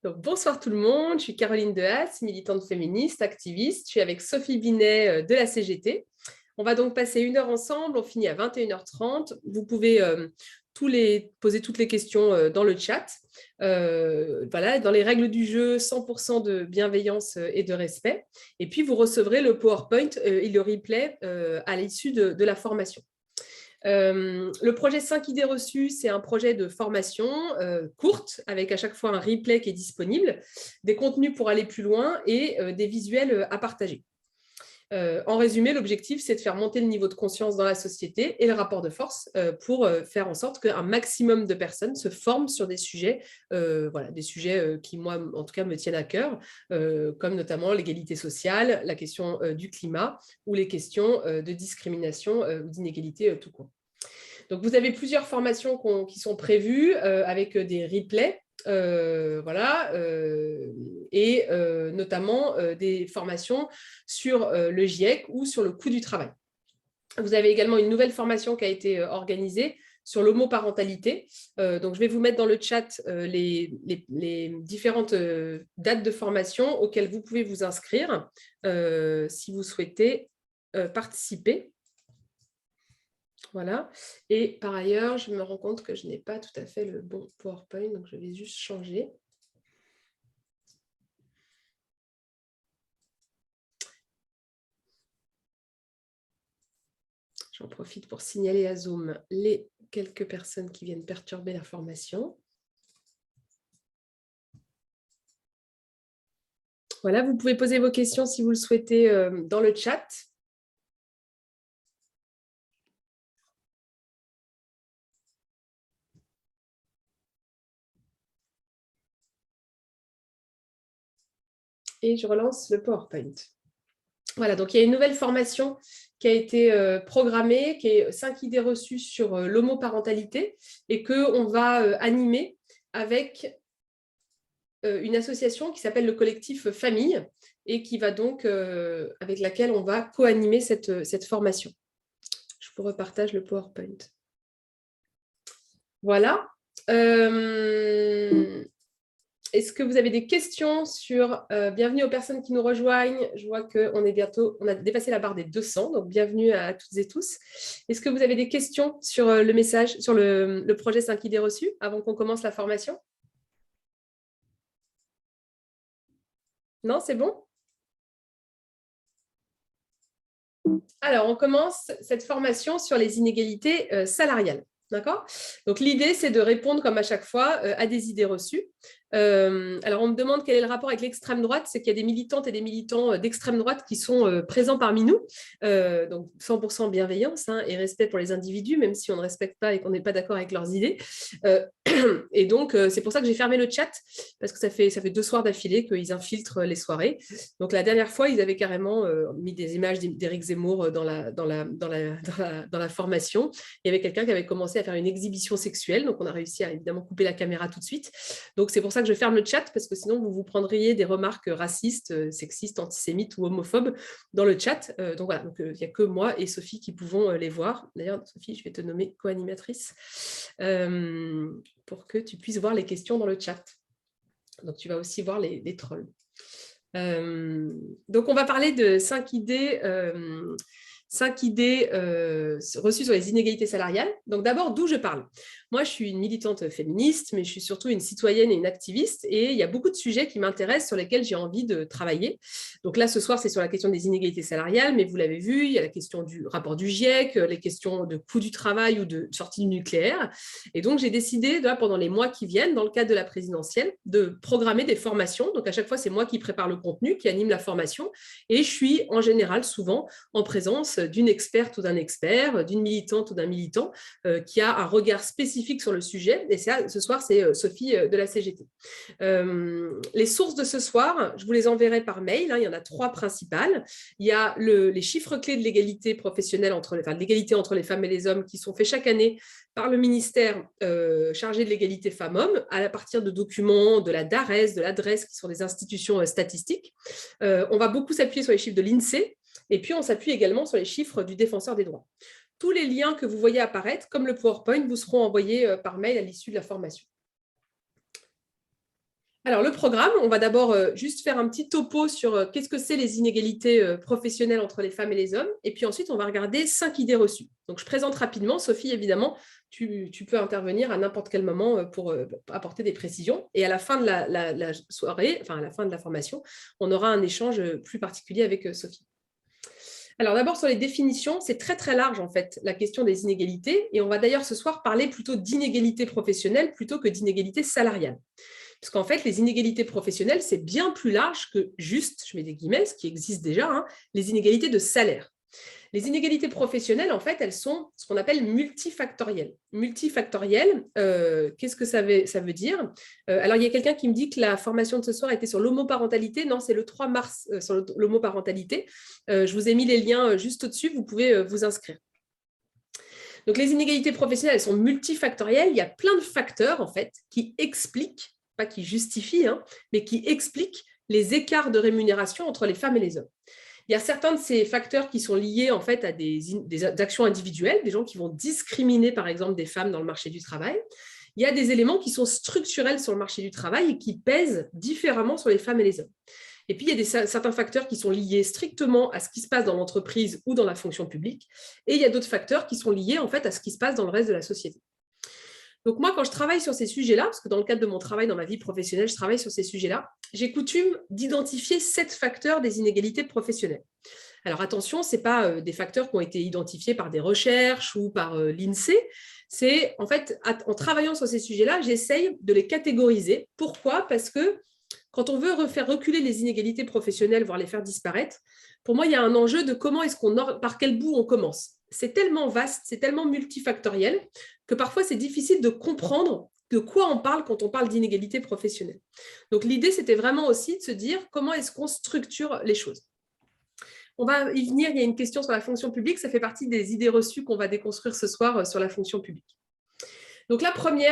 Donc, bonsoir tout le monde, je suis Caroline Dehaas, militante féministe, activiste. Je suis avec Sophie Binet de la CGT. On va donc passer 1 heure ensemble, on finit à 21h30. Vous pouvez poser toutes les questions dans le chat. Voilà, dans les règles du jeu, 100% de bienveillance et de respect. Et puis, vous recevrez le PowerPoint et le replay à l'issue de la formation. Le projet 5 idées reçues, c'est un projet de formation courte, avec à chaque fois un replay qui est disponible, des contenus pour aller plus loin et des visuels à partager. En résumé, l'objectif, c'est de faire monter le niveau de conscience dans la société et le rapport de force pour faire en sorte qu'un maximum de personnes se forment sur des sujets, des sujets qui, moi, en tout cas, me tiennent à cœur, comme notamment l'égalité sociale, la question du climat ou les questions de discrimination ou d'inégalité tout court. Donc, vous avez plusieurs formations qui sont prévues avec des replays. Et notamment des formations sur le GIEC ou sur le coût du travail. Vous avez également une nouvelle formation qui a été organisée sur l'homoparentalité. Donc, je vais vous mettre dans le chat les différentes dates de formation auxquelles vous pouvez vous inscrire si vous souhaitez participer. Voilà. Et par ailleurs, je me rends compte que je n'ai pas tout à fait le bon PowerPoint, donc je vais juste changer. J'en profite pour signaler à Zoom les quelques personnes qui viennent perturber la formation. Voilà, vous pouvez poser vos questions si vous le souhaitez dans le chat. Et je relance le PowerPoint. Voilà, donc il y a une nouvelle formation qui a été programmée, qui est 5 idées reçues sur l'homoparentalité et qu'on va animer avec une association qui s'appelle le collectif Famille et qui va donc, avec laquelle on va co-animer cette formation. Je vous repartage le PowerPoint. Voilà. Est-ce que vous avez des questions sur bienvenue aux personnes qui nous rejoignent? Je vois qu'on est bientôt, on a dépassé la barre des 200, donc bienvenue à toutes et tous. Est-ce que vous avez des questions sur le message, sur le projet 5 idées reçues avant qu'on commence la formation? Non, c'est bon? Alors, on commence cette formation sur les inégalités salariales. D'accord? Donc, l'idée, c'est de répondre, comme à chaque fois, à des idées reçues. Alors, on me demande quel est le rapport avec l'extrême droite. C'est qu'il y a des militantes et des militants d'extrême droite qui sont présents parmi nous. Donc, 100% bienveillance et respect pour les individus, même si on ne respecte pas et qu'on n'est pas d'accord avec leurs idées. Et donc, c'est pour ça que j'ai fermé le chat, parce que ça fait 2 soirs d'affilée qu'ils infiltrent les soirées. Donc, la dernière fois, ils avaient carrément mis des images d'Éric Zemmour dans la formation. Il y avait quelqu'un qui avait commencé à faire une exhibition sexuelle. Donc, on a réussi à évidemment couper la caméra tout de suite. Donc, c'est pour ça que je ferme le chat, parce que sinon, vous vous prendriez des remarques racistes, sexistes, antisémites ou homophobes dans le chat. Donc, voilà, il n'y a que moi et Sophie qui pouvons les voir. D'ailleurs, Sophie, je vais te nommer co-animatrice pour que tu puisses voir les questions dans le chat. Donc, tu vas aussi voir les trolls. Donc, on va parler de 5 idées reçues sur les inégalités salariales. Donc, d'abord, d'où je parle? Moi, je suis une militante féministe, mais je suis surtout une citoyenne et une activiste. Et il y a beaucoup de sujets qui m'intéressent, sur lesquels j'ai envie de travailler. Donc là, ce soir, c'est sur la question des inégalités salariales, mais vous l'avez vu, il y a la question du rapport du GIEC, les questions de coût du travail ou de sortie du nucléaire. Et donc, j'ai décidé, pendant les mois qui viennent, dans le cadre de la présidentielle, de programmer des formations. Donc, à chaque fois, c'est moi qui prépare le contenu, qui anime la formation. Et je suis, en général, souvent en présence d'une experte ou d'un expert, d'une militante ou d'un militant qui a un regard spécifique sur le sujet. Et ce soir, c'est Sophie de la CGT. Les sources de ce soir, je vous les enverrai par mail. Il y en a 3 principales. Il y a les chiffres clés de l'égalité professionnelle, de l'égalité entre les femmes et les hommes, qui sont faits chaque année par le ministère chargé de l'égalité femmes-hommes, à partir de documents de la DARES, de l'adresse, qui sont des institutions statistiques. On va beaucoup s'appuyer sur les chiffres de l'INSEE, et puis on s'appuie également sur les chiffres du Défenseur des droits. Tous les liens que vous voyez apparaître, comme le PowerPoint, vous seront envoyés par mail à l'issue de la formation. Alors, le programme, on va d'abord juste faire un petit topo sur qu'est-ce que c'est les inégalités professionnelles entre les femmes et les hommes. Et puis ensuite, on va regarder 5 idées reçues. Donc, je présente rapidement. Sophie, évidemment, tu peux intervenir à n'importe quel moment pour apporter des précisions. Et à la fin de la soirée, enfin à la fin de la formation, on aura un échange plus particulier avec Sophie. Alors d'abord, sur les définitions, c'est très très large en fait, la question des inégalités. Et on va d'ailleurs ce soir parler plutôt d'inégalités professionnelles plutôt que d'inégalités salariales. Parce qu'en fait, les inégalités professionnelles, c'est bien plus large que juste, je mets des guillemets, ce qui existe déjà, les inégalités de salaire. Les inégalités professionnelles, en fait, elles sont ce qu'on appelle multifactorielles. Multifactorielles, qu'est-ce que ça veut dire? Alors, il y a quelqu'un qui me dit que la formation de ce soir était sur l'homoparentalité. Non, c'est le 3 mars sur l'homoparentalité. Je vous ai mis les liens juste au-dessus, vous pouvez vous inscrire. Donc, les inégalités professionnelles, elles sont multifactorielles. Il y a plein de facteurs, en fait, qui expliquent, pas qui justifient, mais qui expliquent les écarts de rémunération entre les femmes et les hommes. Il y a certains de ces facteurs qui sont liés en fait à des actions individuelles, des gens qui vont discriminer par exemple des femmes dans le marché du travail. Il y a des éléments qui sont structurels sur le marché du travail et qui pèsent différemment sur les femmes et les hommes. Et puis, il y a certains facteurs qui sont liés strictement à ce qui se passe dans l'entreprise ou dans la fonction publique. Et il y a d'autres facteurs qui sont liés en fait à ce qui se passe dans le reste de la société. Donc moi, quand je travaille sur ces sujets-là, parce que dans le cadre de mon travail dans ma vie professionnelle, je travaille sur ces sujets-là, j'ai coutume d'identifier 7 facteurs des inégalités professionnelles. Alors attention, ce n'est pas des facteurs qui ont été identifiés par des recherches ou par l'INSEE. C'est en fait, en travaillant sur ces sujets-là, j'essaye de les catégoriser. Pourquoi? Parce que quand on veut faire reculer les inégalités professionnelles, voire les faire disparaître, pour moi, il y a un enjeu de par quel bout on commence. C'est tellement vaste, c'est tellement multifactoriel que parfois c'est difficile de comprendre de quoi on parle quand on parle d'inégalité professionnelle. Donc l'idée, c'était vraiment aussi de se dire comment est-ce qu'on structure les choses. On va y venir, il y a une question sur la fonction publique, ça fait partie des idées reçues qu'on va déconstruire ce soir sur la fonction publique. Donc le premier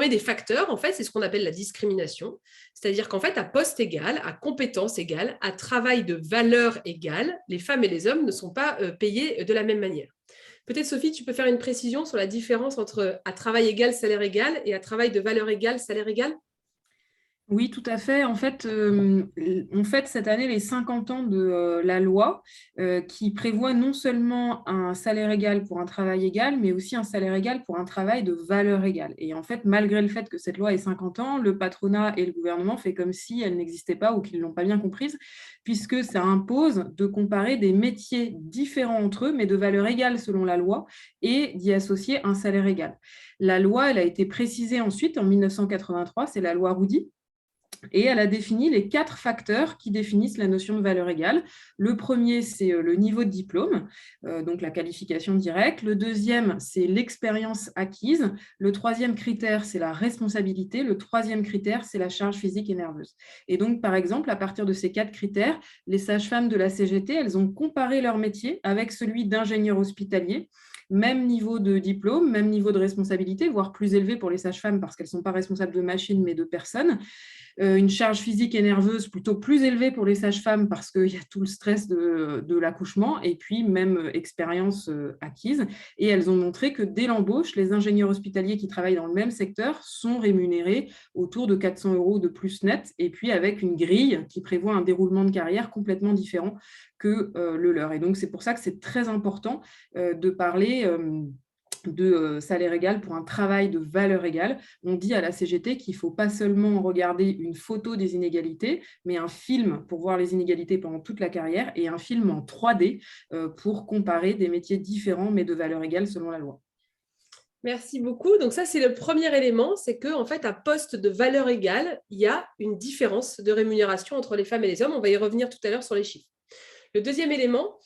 des facteurs, en fait, c'est ce qu'on appelle la discrimination. C'est-à-dire qu'en fait, à poste égal, à compétence égale, à travail de valeur égale, les femmes et les hommes ne sont pas payés de la même manière. Peut-être, Sophie, tu peux faire une précision sur la différence entre à travail égal, salaire égal et à travail de valeur égale, salaire égal? Oui, tout à fait. En fait, on fête cette année les 50 ans de la loi qui prévoit non seulement un salaire égal pour un travail égal, mais aussi un salaire égal pour un travail de valeur égale. Et en fait, malgré le fait que cette loi ait 50 ans, le patronat et le gouvernement font comme si elle n'existait pas ou qu'ils ne l'ont pas bien comprise, puisque ça impose de comparer des métiers différents entre eux, mais de valeur égale selon la loi, et d'y associer un salaire égal. La loi, elle a été précisée ensuite en 1983, c'est la loi Roudy. Et elle a défini les 4 facteurs qui définissent la notion de valeur égale. Le premier, c'est le niveau de diplôme, donc la qualification directe. Le deuxième, c'est l'expérience acquise. Le troisième critère, c'est la responsabilité. Le troisième critère, c'est la charge physique et nerveuse. Et donc, par exemple, à partir de ces 4 critères, les sages-femmes de la CGT, elles ont comparé leur métier avec celui d'ingénieur hospitalier. Même niveau de diplôme, même niveau de responsabilité, voire plus élevé pour les sages-femmes parce qu'elles ne sont pas responsables de machines mais de personnes. Une charge physique et nerveuse plutôt plus élevée pour les sages-femmes parce qu'il y a tout le stress de l'accouchement et puis même expérience acquise. Et elles ont montré que dès l'embauche, les ingénieurs hospitaliers qui travaillent dans le même secteur sont rémunérés autour de 400 € de plus net et puis avec une grille qui prévoit un déroulement de carrière complètement différent que le leur. Et donc, c'est pour ça que c'est très important de parler de salaire égal pour un travail de valeur égale. On dit à la CGT qu'il ne faut pas seulement regarder une photo des inégalités, mais un film pour voir les inégalités pendant toute la carrière et un film en 3D pour comparer des métiers différents mais de valeur égale selon la loi. Merci beaucoup. Donc ça, c'est le premier élément, c'est qu'en fait, à poste de valeur égale, il y a une différence de rémunération entre les femmes et les hommes. On va y revenir tout à l'heure sur les chiffres. Le deuxième élément,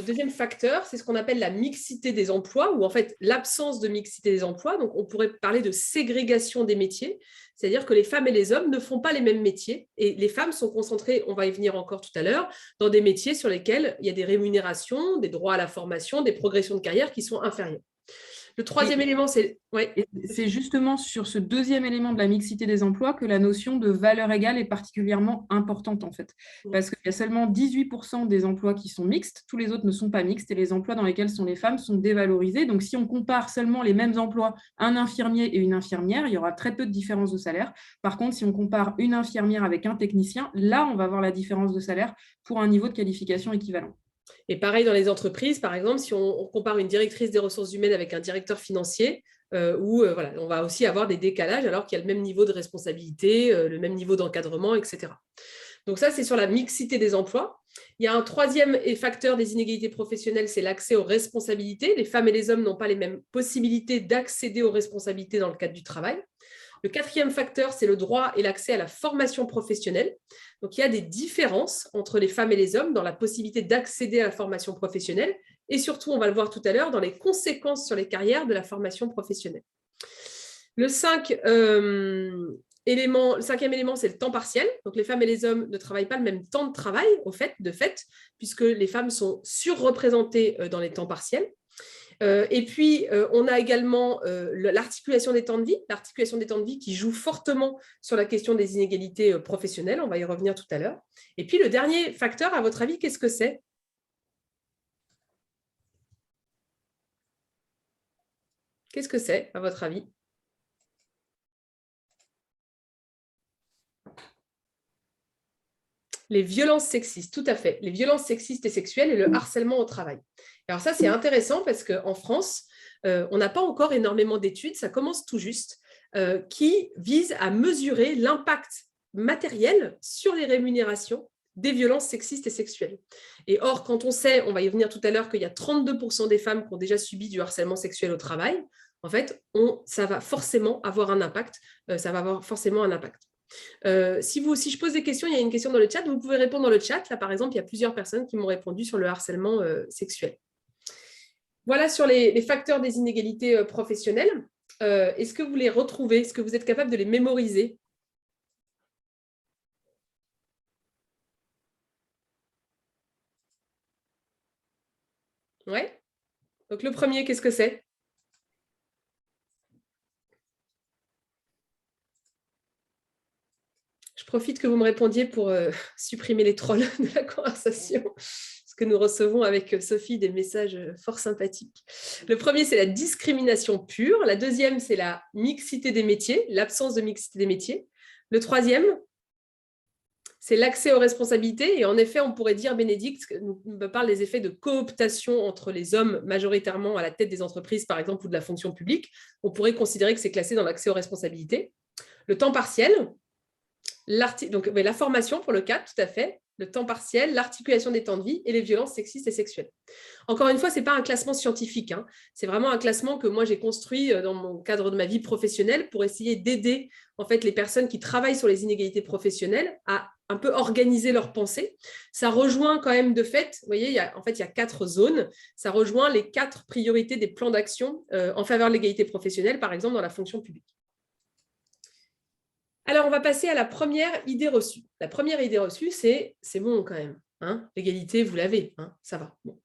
deuxième facteur, c'est ce qu'on appelle la mixité des emplois, ou en fait l'absence de mixité des emplois. Donc, on pourrait parler de ségrégation des métiers, c'est-à-dire que les femmes et les hommes ne font pas les mêmes métiers. Et les femmes sont concentrées, on va y venir encore tout à l'heure, dans des métiers sur lesquels il y a des rémunérations, des droits à la formation, des progressions de carrière qui sont inférieures. Le troisième élément, c'est… Ouais. Et c'est justement sur ce deuxième élément de la mixité des emplois que la notion de valeur égale est particulièrement importante en fait. Parce qu'il y a seulement 18% des emplois qui sont mixtes, tous les autres ne sont pas mixtes et les emplois dans lesquels sont les femmes sont dévalorisés. Donc si on compare seulement les mêmes emplois, un infirmier et une infirmière, il y aura très peu de différence de salaire. Par contre, si on compare une infirmière avec un technicien, là on va voir la différence de salaire pour un niveau de qualification équivalent. Et pareil dans les entreprises, par exemple, si on compare une directrice des ressources humaines avec un directeur financier, voilà, on va aussi avoir des décalages alors qu'il y a le même niveau de responsabilité, le même niveau d'encadrement, etc. Donc ça, c'est sur la mixité des emplois. Il y a un troisième facteur des inégalités professionnelles, c'est l'accès aux responsabilités. Les femmes et les hommes n'ont pas les mêmes possibilités d'accéder aux responsabilités dans le cadre du travail. Le quatrième facteur, c'est le droit et l'accès à la formation professionnelle. Donc, il y a des différences entre les femmes et les hommes dans la possibilité d'accéder à la formation professionnelle et surtout, on va le voir tout à l'heure, dans les conséquences sur les carrières de la formation professionnelle. Le cinquième élément, c'est le temps partiel. Donc, les femmes et les hommes ne travaillent pas le même temps de travail, de fait, puisque les femmes sont surreprésentées dans les temps partiels. Et puis, on a également l'articulation des temps de vie, qui joue fortement sur la question des inégalités professionnelles. On va y revenir tout à l'heure. Et puis, le dernier facteur, à votre avis, qu'est-ce que c'est? Qu'est-ce que c'est, à votre avis? Les violences sexistes, tout à fait. Les violences sexistes et sexuelles et le harcèlement au travail. Alors ça, c'est intéressant parce qu'en France, on n'a pas encore énormément d'études, ça commence tout juste, qui visent à mesurer l'impact matériel sur les rémunérations des violences sexistes et sexuelles. Et or, quand on sait, on va y revenir tout à l'heure, qu'il y a 32% des femmes qui ont déjà subi du harcèlement sexuel au travail, en fait, ça va forcément avoir un impact. Si je pose des questions, il y a une question dans le chat, vous pouvez répondre dans le chat. Là, par exemple, il y a plusieurs personnes qui m'ont répondu sur le harcèlement sexuel. Voilà sur les facteurs des inégalités professionnelles. Est-ce que vous les retrouvez? Est-ce que vous êtes capable de les mémoriser? Ouais. Donc, le premier, qu'est-ce que c'est? Je profite que vous me répondiez pour supprimer les trolls de la conversation, parce que nous recevons avec Sophie des messages fort sympathiques. Le premier, c'est la discrimination pure. La deuxième, c'est la mixité des métiers, l'absence de mixité des métiers. Le troisième, c'est l'accès aux responsabilités. Et en effet, on pourrait dire, Bénédicte nous parle des effets de cooptation entre les hommes majoritairement à la tête des entreprises, par exemple, ou de la fonction publique. On pourrait considérer que c'est classé dans l'accès aux responsabilités. Le temps partiel, donc, la formation pour le cadre, tout à fait, le temps partiel, l'articulation des temps de vie et les violences sexistes et sexuelles. Encore une fois, ce n'est pas un classement scientifique, hein. C'est vraiment un classement que moi j'ai construit dans mon cadre de ma vie professionnelle pour essayer d'aider en fait, les personnes qui travaillent sur les inégalités professionnelles à un peu organiser leurs pensées. Ça rejoint quand même de fait, vous voyez, il y a 4 zones, ça rejoint les 4 priorités des plans d'action en faveur de l'égalité professionnelle, par exemple dans la fonction publique. Alors, on va passer à la première idée reçue. La première idée reçue, c'est bon quand même. Hein, l'égalité, vous l'avez, hein, ça va. Bon.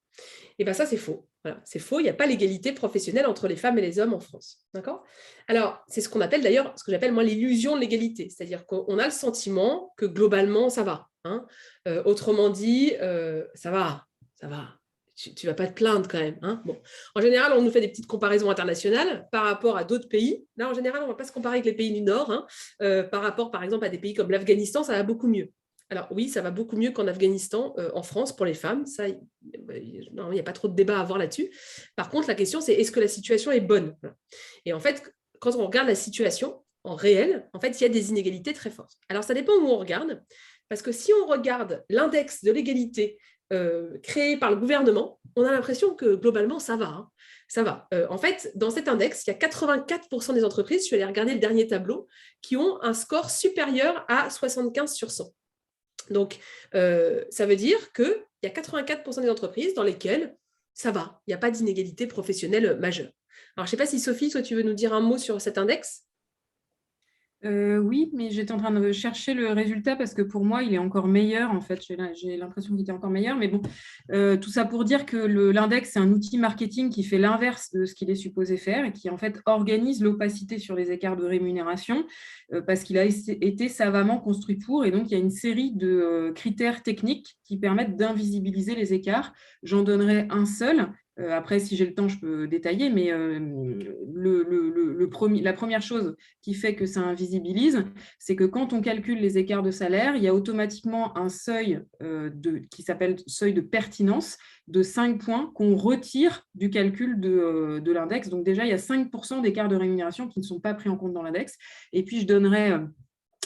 Et bien ça, c'est faux. Voilà, c'est faux, il n'y a pas l'égalité professionnelle entre les femmes et les hommes en France. D'accord ? Alors, c'est ce qu'on appelle d'ailleurs, ce que j'appelle moi l'illusion de l'égalité. C'est-à-dire qu'on a le sentiment que globalement, ça va. Hein. Autrement dit, ça va. Tu ne vas pas te plaindre quand même. Hein, bon. En général, on nous fait des petites comparaisons internationales par rapport à d'autres pays. Là, en général, on ne va pas se comparer avec les pays du Nord. Hein, par rapport, par exemple, à des pays comme l'Afghanistan, ça va beaucoup mieux. Alors oui, ça va beaucoup mieux qu'en Afghanistan, en France, pour les femmes. Ça, non, il n'y a pas trop de débat à avoir là-dessus. Par contre, la question, c'est est-ce que la situation est bonne? Et en fait, quand on regarde la situation en réel, en fait, il y a des inégalités très fortes. Alors, ça dépend où on regarde. Parce que si on regarde l'index de l'égalité créé par le gouvernement, on a l'impression que globalement, ça va. Hein. Ça va. En fait, dans cet index, il y a 84% des entreprises, je suis allée regarder le dernier tableau, qui ont un score supérieur à 75 sur 100. Donc, ça veut dire qu'il y a 84% des entreprises dans lesquelles ça va, il n'y a pas d'inégalité professionnelle majeure. Alors, je ne sais pas si Sophie, toi, tu veux nous dire un mot sur cet index ? Oui, mais j'étais en train de chercher le résultat parce que pour moi, il est encore meilleur. En fait, j'ai l'impression qu'il était encore meilleur. Mais bon, tout ça pour dire que l'index, c'est un outil marketing qui fait l'inverse de ce qu'il est supposé faire et qui, en fait, organise l'opacité sur les écarts de rémunération parce qu'il a été savamment construit pour. Et donc, il y a une série de critères techniques qui permettent d'invisibiliser les écarts. J'en donnerai un seul. Après, si j'ai le temps, je peux détailler, mais la première chose qui fait que ça invisibilise, c'est que quand on calcule les écarts de salaire, il y a automatiquement un seuil qui s'appelle seuil de pertinence de 5 points qu'on retire du calcul de l'index. Donc déjà, il y a 5% d'écarts de rémunération qui ne sont pas pris en compte dans l'index. Et puis, je donnerai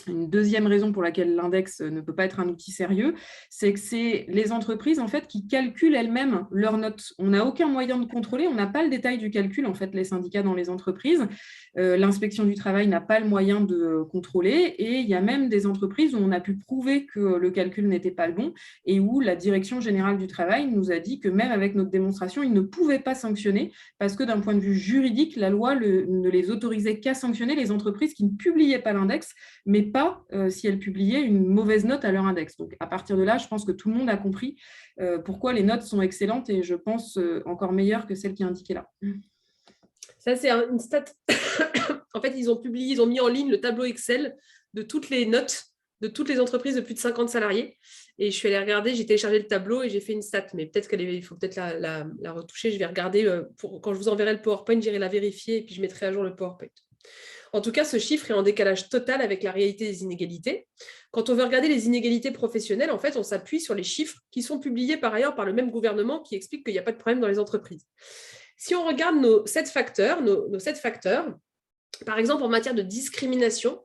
une deuxième raison pour laquelle l'index ne peut pas être un outil sérieux, c'est que c'est les entreprises en fait qui calculent elles-mêmes leurs notes. On n'a aucun moyen de contrôler, on n'a pas le détail du calcul, en fait, les syndicats dans les entreprises. L'inspection du travail n'a pas le moyen de contrôler et il y a même des entreprises où on a pu prouver que le calcul n'était pas le bon et où la direction générale du travail nous a dit que même avec notre démonstration, ils ne pouvaient pas sanctionner parce que d'un point de vue juridique, la loi ne les autorisait qu'à sanctionner les entreprises qui ne publiaient pas l'index, mais pas si elles publiaient une mauvaise note à leur index. Donc, à partir de là, je pense que tout le monde a compris pourquoi les notes sont excellentes et je pense encore meilleures que celles qui est indiquées là. Ça, c'est une stat. En fait, ils ont mis en ligne le tableau Excel de toutes les notes de toutes les entreprises de plus de 50 salariés. Et je suis allée regarder, j'ai téléchargé le tableau et j'ai fait une stat. Mais peut-être il faut peut-être la retoucher. Je vais regarder, quand je vous enverrai le PowerPoint, j'irai la vérifier et puis je mettrai à jour le PowerPoint. En tout cas, ce chiffre est en décalage total avec la réalité des inégalités. Quand on veut regarder les inégalités professionnelles, en fait, on s'appuie sur les chiffres qui sont publiés par ailleurs par le même gouvernement qui explique qu'il n'y a pas de problème dans les entreprises. Si on regarde nos 7 facteurs, par exemple, en matière de discrimination,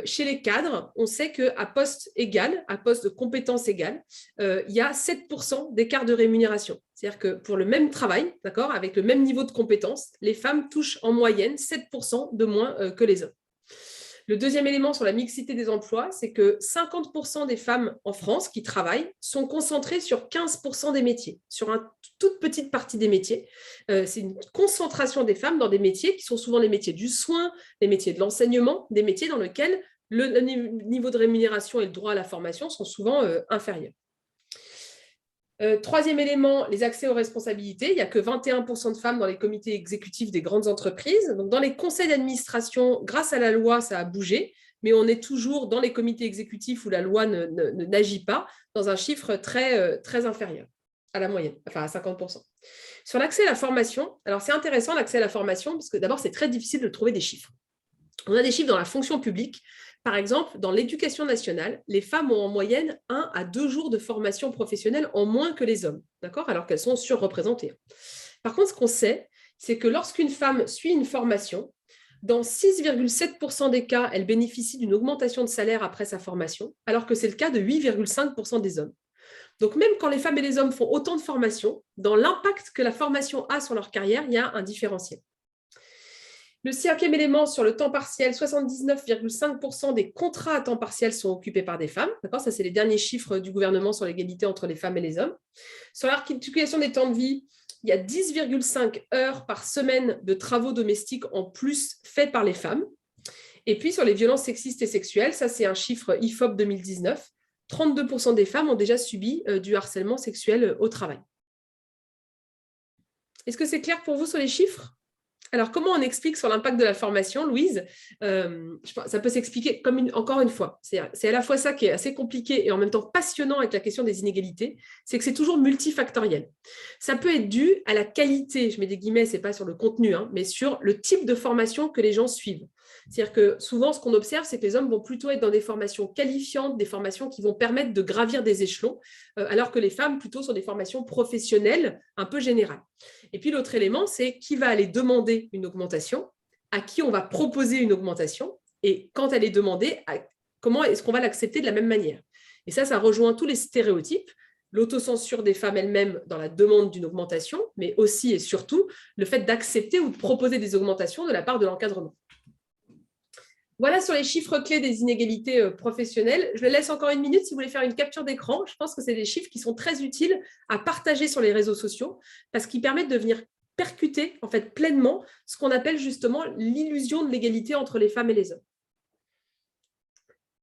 chez les cadres, on sait qu'à poste égal, à poste de compétence égale, il y a 7% d'écart de rémunération. C'est-à-dire que pour le même travail, d'accord, avec le même niveau de compétence, les femmes touchent en moyenne 7% de moins que les hommes. Le deuxième élément sur la mixité des emplois, c'est que 50% des femmes en France qui travaillent sont concentrées sur 15% des métiers, sur une toute petite partie des métiers. C'est une concentration des femmes dans des métiers qui sont souvent les métiers du soin, les métiers de l'enseignement, des métiers dans lesquels le niveau de rémunération et le droit à la formation sont souvent inférieurs. Troisième élément, les accès aux responsabilités. Il n'y a que 21% de femmes dans les comités exécutifs des grandes entreprises. Donc, dans les conseils d'administration, grâce à la loi, ça a bougé, mais on est toujours dans les comités exécutifs où la loi n'agit pas, dans un chiffre très inférieur à la moyenne, enfin à 50%. Sur l'accès à la formation, alors c'est intéressant l'accès à la formation, parce que d'abord, c'est très difficile de trouver des chiffres. On a des chiffres dans la fonction publique. Par exemple, dans l'éducation nationale, les femmes ont en moyenne 1 à 2 jours de formation professionnelle en moins que les hommes, d'accord, alors qu'elles sont surreprésentées. Par contre, ce qu'on sait, c'est que lorsqu'une femme suit une formation, dans 6,7% des cas, elle bénéficie d'une augmentation de salaire après sa formation, alors que c'est le cas de 8,5% des hommes. Donc, même quand les femmes et les hommes font autant de formations, dans l'impact que la formation a sur leur carrière, il y a un différentiel. Le cinquième élément sur le temps partiel, 79,5% des contrats à temps partiel sont occupés par des femmes. D'accord, ça, c'est les derniers chiffres du gouvernement sur l'égalité entre les femmes et les hommes. Sur l'articulation des temps de vie, il y a 10,5 heures par semaine de travaux domestiques en plus faits par les femmes. Et puis, sur les violences sexistes et sexuelles, ça, c'est un chiffre IFOP 2019, 32% des femmes ont déjà subi du harcèlement sexuel au travail. Est-ce que c'est clair pour vous sur les chiffres ? Alors, comment on explique sur l'impact de la formation, Louise ? Ça peut s'expliquer encore une fois. C'est à la fois ça qui est assez compliqué et en même temps passionnant avec la question des inégalités, c'est que c'est toujours multifactoriel. Ça peut être dû à la qualité, je mets des guillemets, c'est pas sur le contenu, mais sur le type de formation que les gens suivent. C'est-à-dire que souvent, ce qu'on observe, c'est que les hommes vont plutôt être dans des formations qualifiantes, des formations qui vont permettre de gravir des échelons, alors que les femmes, plutôt sur des formations professionnelles un peu générales. Et puis, l'autre élément, c'est qui va aller demander une augmentation, à qui on va proposer une augmentation, et quand elle est demandée, comment est-ce qu'on va l'accepter de la même manière. Et ça rejoint tous les stéréotypes, l'autocensure des femmes elles-mêmes dans la demande d'une augmentation, mais aussi et surtout le fait d'accepter ou de proposer des augmentations de la part de l'encadrement. Voilà sur les chiffres clés des inégalités professionnelles. Je laisse encore une minute si vous voulez faire une capture d'écran. Je pense que c'est des chiffres qui sont très utiles à partager sur les réseaux sociaux parce qu'ils permettent de venir percuter en fait pleinement ce qu'on appelle justement l'illusion de l'égalité entre les femmes et les hommes.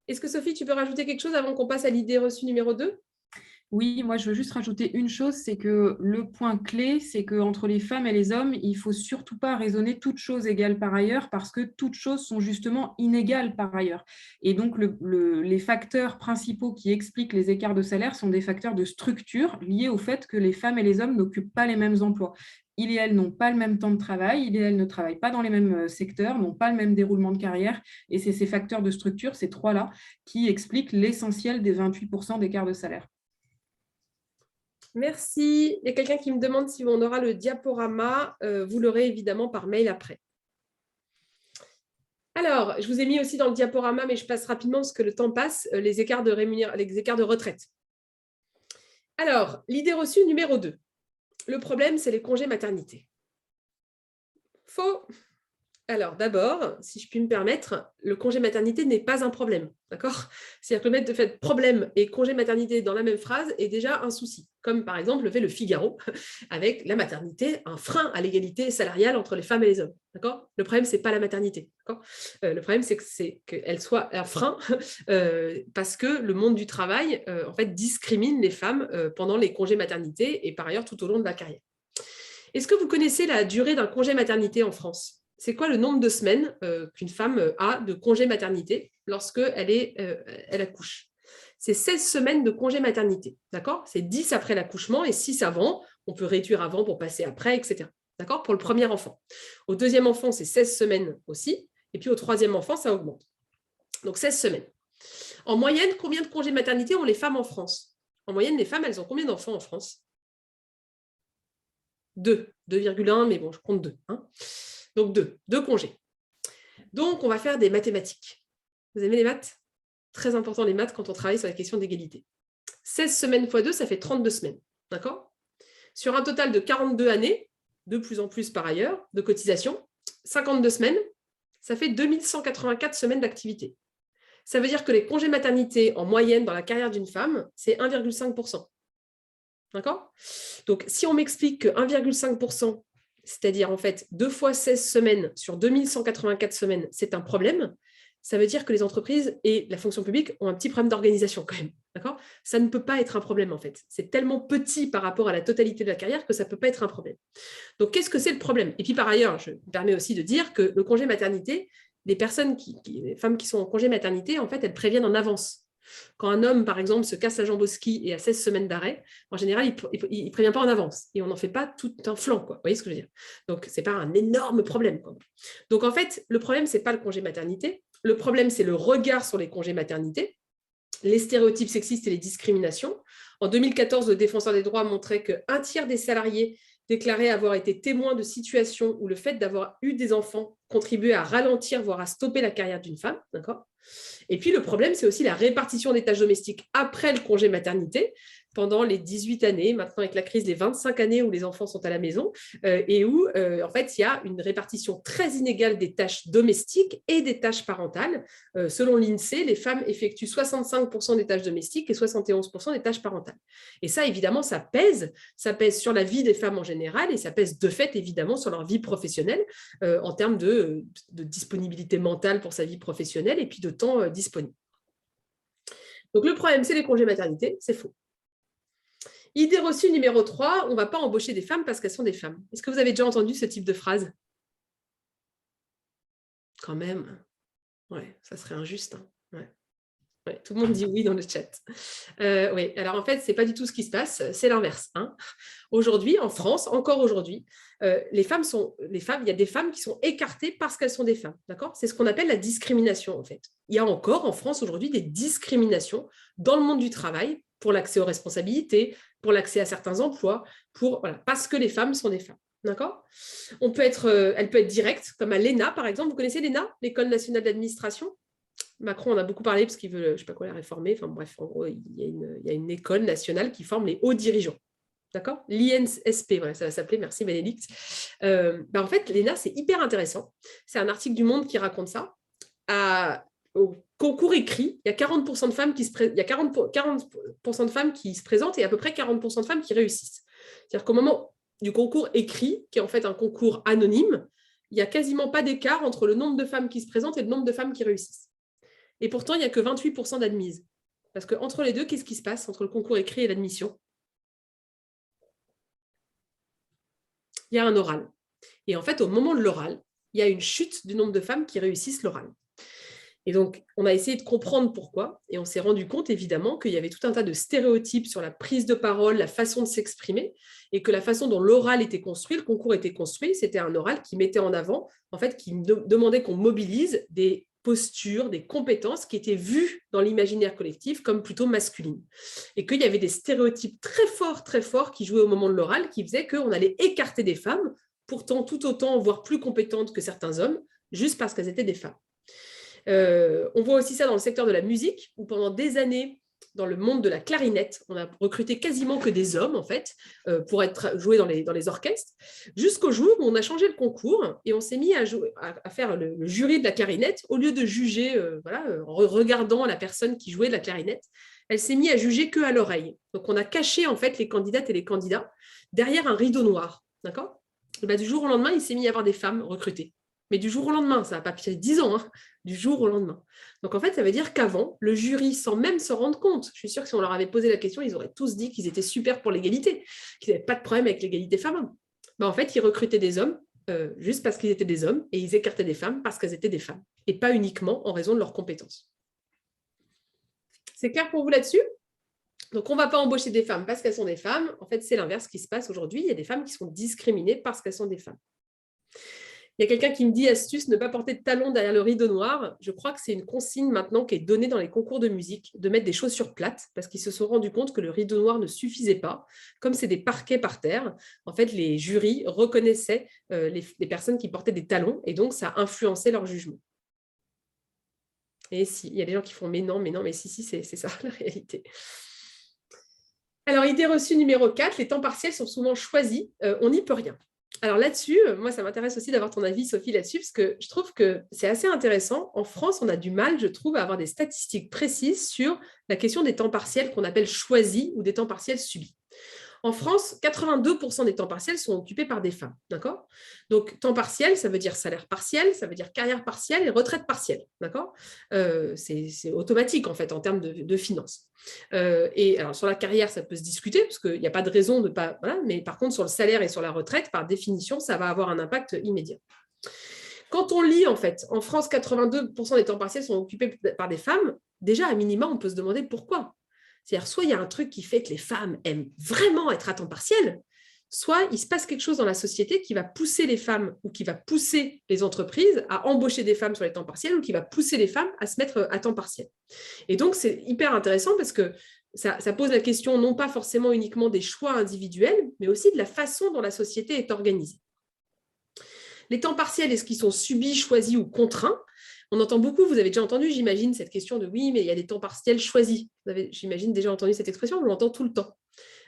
Est-ce que Sophie, tu peux rajouter quelque chose avant qu'on passe à l'idée reçue numéro 2? Oui, moi je veux juste rajouter une chose, c'est que le point clé, c'est qu'entre les femmes et les hommes, il ne faut surtout pas raisonner toutes choses égales par ailleurs, parce que toutes choses sont justement inégales par ailleurs. Et donc les facteurs principaux qui expliquent les écarts de salaire sont des facteurs de structure liés au fait que les femmes et les hommes n'occupent pas les mêmes emplois. Ils et elles n'ont pas le même temps de travail, ils et elles ne travaillent pas dans les mêmes secteurs, n'ont pas le même déroulement de carrière, et c'est ces facteurs de structure, ces trois-là, qui expliquent l'essentiel des 28% d'écart de salaire. Merci. Il y a quelqu'un qui me demande si on aura le diaporama. Vous l'aurez évidemment par mail après. Alors, je vous ai mis aussi dans le diaporama, mais je passe rapidement parce que le temps passe, les écarts de retraite. Alors, l'idée reçue numéro 2. Le problème, c'est les congés maternité. Faux. Alors, d'abord, si je puis me permettre, le congé maternité n'est pas un problème, d'accord? C'est-à-dire que le mettre de fait problème et congé maternité dans la même phrase est déjà un souci, comme par exemple le fait le Figaro avec la maternité, un frein à l'égalité salariale entre les femmes et les hommes, d'accord? Le problème, c'est pas la maternité, d'accord? Le problème, c'est qu'elle soit un frein parce que le monde du travail, en fait, discrimine les femmes pendant les congés maternité et par ailleurs tout au long de la carrière. Est-ce que vous connaissez la durée d'un congé maternité en France? C'est quoi le nombre de semaines qu'une femme a de congé maternité lorsqu'elle elle accouche? C'est 16 semaines de congé maternité, d'accord? C'est 10 après l'accouchement et 6 avant. On peut réduire avant pour passer après, etc. D'accord? Pour le premier enfant. Au deuxième enfant, c'est 16 semaines aussi. Et puis au troisième enfant, ça augmente. Donc 16 semaines. En moyenne, combien de congés maternité ont les femmes en France? En moyenne, les femmes, elles ont combien d'enfants en France? 2, 2,1, mais bon, je compte 2. Hein. Donc 2 congés. Donc, on va faire des mathématiques. Vous aimez les maths? Très important les maths quand on travaille sur la question d'égalité. 16 semaines x 2, ça fait 32 semaines. D'accord? Sur un total de 42 années, de plus en plus par ailleurs, de cotisation, 52 semaines, ça fait 2184 semaines d'activité. Ça veut dire que les congés maternité en moyenne dans la carrière d'une femme, c'est 1,5%. D'accord? Donc, si on m'explique que 1,5%, c'est-à-dire en fait 2 fois 16 semaines sur 2184 semaines, c'est un problème, ça veut dire que les entreprises et la fonction publique ont un petit problème d'organisation quand même. D'accord? Ça ne peut pas être un problème en fait. C'est tellement petit par rapport à la totalité de la carrière que ça ne peut pas être un problème. Donc, qu'est-ce que c'est le problème? Et puis par ailleurs, je me permets aussi de dire que le congé maternité, les femmes qui sont en congé maternité, en fait, elles préviennent en avance. Quand un homme, par exemple, se casse la jambe au ski et a 16 semaines d'arrêt, en général, il ne prévient pas en avance et on n'en fait pas tout un flanc. Quoi. Vous voyez ce que je veux dire? Donc, ce n'est pas un énorme problème. Quoi. Donc, en fait, le problème, ce n'est pas le congé maternité. Le problème, c'est le regard sur les congés maternité, les stéréotypes sexistes et les discriminations. En 2014, le Défenseur des droits montrait qu'un tiers des salariés déclaraient avoir été témoins de situations où le fait d'avoir eu des enfants contribuait à ralentir, voire à stopper la carrière d'une femme. D'accord ? Et puis, le problème, c'est aussi la répartition des tâches domestiques après le congé maternité, pendant les 18 années, maintenant avec la crise, les 25 années où les enfants sont à la maison, et où, en fait, il y a une répartition très inégale des tâches domestiques et des tâches parentales. Selon l'INSEE, les femmes effectuent 65% des tâches domestiques et 71% des tâches parentales. Et ça, évidemment, ça pèse sur la vie des femmes en général, et ça pèse de fait, évidemment, sur leur vie professionnelle, en termes de disponibilité mentale pour sa vie professionnelle et puis de temps disponible. Donc, le problème, c'est les congés maternité, c'est faux. Idée reçue numéro 3, on ne va pas embaucher des femmes parce qu'elles sont des femmes. Est-ce que vous avez déjà entendu ce type de phrase? Quand même. Ouais, ça serait injuste. Hein. Ouais. Ouais, tout le monde dit oui dans le chat. Oui, alors en fait, ce n'est pas du tout ce qui se passe, c'est l'inverse. Hein. Aujourd'hui, en France, encore aujourd'hui, il y a des femmes qui sont écartées parce qu'elles sont des femmes. D'accord? C'est ce qu'on appelle la discrimination, en fait. Il y a encore en France aujourd'hui des discriminations dans le monde du travail pour l'accès aux responsabilités, pour l'accès à certains emplois, parce que les femmes sont des femmes. D'accord? Elle peut être directe, comme à l'ENA, par exemple. Vous connaissez l'ENA, l'École nationale d'administration? Macron en a beaucoup parlé parce qu'il veut, je ne sais pas quoi, la réformer. Enfin bref, en gros, il y a une école nationale qui forme les hauts dirigeants. D'accord? L'INSP, voilà, ça va s'appeler, merci Bénédicte. En fait, l'ENA, c'est hyper intéressant. C'est un article du Monde qui raconte ça. Au concours écrit, il y a 40% de femmes qui de femmes qui se présentent et à peu près 40% de femmes qui réussissent. C'est-à-dire qu'au moment du concours écrit, qui est en fait un concours anonyme, il n'y a quasiment pas d'écart entre le nombre de femmes qui se présentent et le nombre de femmes qui réussissent. et pourtant, il n'y a que 28% d'admises. Parce qu'entre les deux, qu'est-ce qui se passe entre le concours écrit et l'admission? Il y a un oral. Et en fait, au moment de l'oral, il y a une chute du nombre de femmes qui réussissent l'oral. Et donc, on a essayé de comprendre pourquoi, et on s'est rendu compte, évidemment, qu'il y avait tout un tas de stéréotypes sur la prise de parole, la façon de s'exprimer, et que la façon dont l'oral était construit, le concours était construit, c'était un oral qui mettait en avant, en fait, qui demandait qu'on mobilise des postures, des compétences qui étaient vues dans l'imaginaire collectif comme plutôt masculines. Et qu'il y avait des stéréotypes très forts qui jouaient au moment de l'oral, qui faisaient qu'on allait écarter des femmes, pourtant tout autant, voire plus compétentes que certains hommes, juste parce qu'elles étaient des femmes. On voit aussi ça dans le secteur de la musique, où pendant des années, dans le monde de la clarinette, on a recruté quasiment que des hommes, en fait, pour jouer dans les orchestres, jusqu'au jour où on a changé le concours et on s'est mis à faire le jury de la clarinette. Au lieu de juger, en regardant la personne qui jouait de la clarinette, elle s'est mise à juger que à l'oreille. Donc, on a caché, en fait, les candidates et les candidats derrière un rideau noir, d'accord ? Du jour au lendemain, il s'est mis à y avoir des femmes recrutées. Mais du jour au lendemain, ça n'a pas pris 10 ans, hein, du jour au lendemain. Donc en fait, ça veut dire qu'avant, le jury, sans même s'en rendre compte, je suis sûre que si on leur avait posé la question, ils auraient tous dit qu'ils étaient super pour l'égalité, qu'ils n'avaient pas de problème avec l'égalité femmes-hommes. En fait, ils recrutaient des hommes juste parce qu'ils étaient des hommes et ils écartaient des femmes parce qu'elles étaient des femmes et pas uniquement en raison de leurs compétences. C'est clair pour vous là-dessus ? Donc, on ne va pas embaucher des femmes parce qu'elles sont des femmes. En fait, c'est l'inverse qui se passe aujourd'hui. Il y a des femmes qui sont discriminées parce qu'elles sont des femmes. Il y a quelqu'un qui me dit, astuce, ne pas porter de talons derrière le rideau noir. Je crois que c'est une consigne maintenant qui est donnée dans les concours de musique, de mettre des chaussures plates, parce qu'ils se sont rendus compte que le rideau noir ne suffisait pas. Comme c'est des parquets par terre, en fait, les jurys reconnaissaient les personnes qui portaient des talons, et donc ça influençait leur jugement. Et si, il y a des gens qui font, mais non, mais si, c'est ça la réalité. Alors, idée reçue numéro 4, les temps partiels sont souvent choisis, on n'y peut rien. Alors là-dessus, moi, ça m'intéresse aussi d'avoir ton avis, Sophie, là-dessus, parce que je trouve que c'est assez intéressant. En France, on a du mal, je trouve, à avoir des statistiques précises sur la question des temps partiels qu'on appelle choisis ou des temps partiels subis. En France, 82% des temps partiels sont occupés par des femmes, d'accord ? Donc, temps partiel, ça veut dire salaire partiel, ça veut dire carrière partielle et retraite partielle, d'accord ? C'est automatique, en fait, en termes de finances. Et alors, sur la carrière, ça peut se discuter, parce qu'il n'y a pas de raison de pas... Voilà, mais par contre, sur le salaire et sur la retraite, par définition, ça va avoir un impact immédiat. Quand on lit, en fait, en France, 82% des temps partiels sont occupés par des femmes, déjà, à minima, on peut se demander pourquoi. C'est-à-dire, soit il y a un truc qui fait que les femmes aiment vraiment être à temps partiel, soit il se passe quelque chose dans la société qui va pousser les femmes ou qui va pousser les entreprises à embaucher des femmes sur les temps partiels ou qui va pousser les femmes à se mettre à temps partiel. Et donc, c'est hyper intéressant parce que ça pose la question non pas forcément uniquement des choix individuels, mais aussi de la façon dont la société est organisée. Les temps partiels, est-ce qu'ils sont subis, choisis ou contraints ? On entend beaucoup, vous avez déjà entendu, j'imagine, cette question de oui, mais il y a des temps partiels choisis. Vous avez, j'imagine, déjà entendu cette expression, on l'entend tout le temps.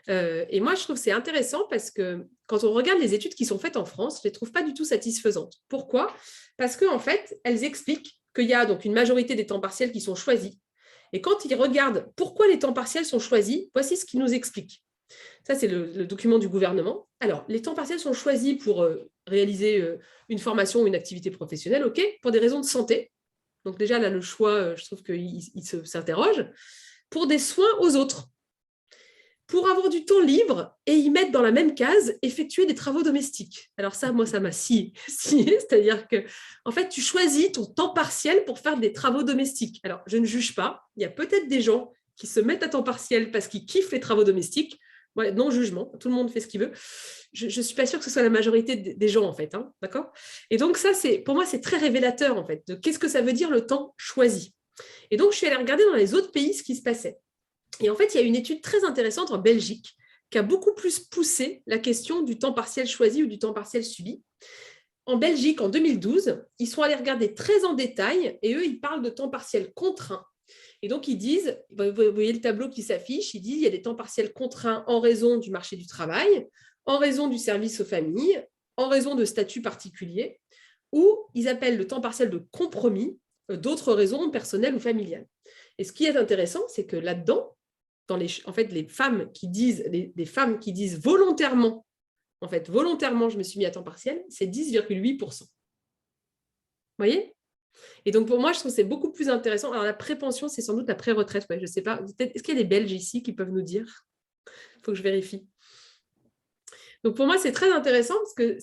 Et moi, je trouve que c'est intéressant parce que quand on regarde les études qui sont faites en France, je ne les trouve pas du tout satisfaisantes. Pourquoi ? Parce qu'en fait, elles expliquent qu'il y a donc une majorité des temps partiels qui sont choisis. Et quand ils regardent pourquoi les temps partiels sont choisis, voici ce qu'ils nous expliquent. Ça, c'est le document du gouvernement. Alors, les temps partiels sont choisis pour réaliser une formation ou une activité professionnelle, ok, pour des raisons de santé. Donc déjà, là, le choix, je trouve qu'il s'interroge. Pour des soins aux autres. Pour avoir du temps libre et y mettre dans la même case, effectuer des travaux domestiques. Alors ça, moi, ça m'a scié. C'est-à-dire que, en fait, tu choisis ton temps partiel pour faire des travaux domestiques. Alors, je ne juge pas. Il y a peut-être des gens qui se mettent à temps partiel parce qu'ils kiffent les travaux domestiques. Ouais, non jugement, tout le monde fait ce qu'il veut. Je ne suis pas sûre que ce soit la majorité des gens, en fait. Hein, d'accord ? Et donc, ça, pour moi, c'est très révélateur, en fait, de qu'est-ce que ça veut dire le temps choisi. Et donc, je suis allée regarder dans les autres pays ce qui se passait. Et en fait, il y a une étude très intéressante en Belgique qui a beaucoup plus poussé la question du temps partiel choisi ou du temps partiel subi. En Belgique, en 2012, ils sont allés regarder très en détail et eux, ils parlent de temps partiel contraint. Et donc, ils disent, vous voyez le tableau qui s'affiche, ils disent qu'il y a des temps partiels contraints en raison du marché du travail, en raison du service aux familles, en raison de statuts particuliers, ou ils appellent le temps partiel de compromis, d'autres raisons personnelles ou familiales. Et ce qui est intéressant, c'est que là-dedans, en fait, les femmes qui disent volontairement, je me suis mis à temps partiel, c'est 10,8%. Vous voyez ? Et donc, pour moi, je trouve que c'est beaucoup plus intéressant. Alors, la prépension, c'est sans doute la pré-retraite. Ouais, je ne sais pas. Est-ce qu'il y a des Belges ici qui peuvent nous dire? Il faut que je vérifie. Donc, pour moi, c'est très intéressant parce que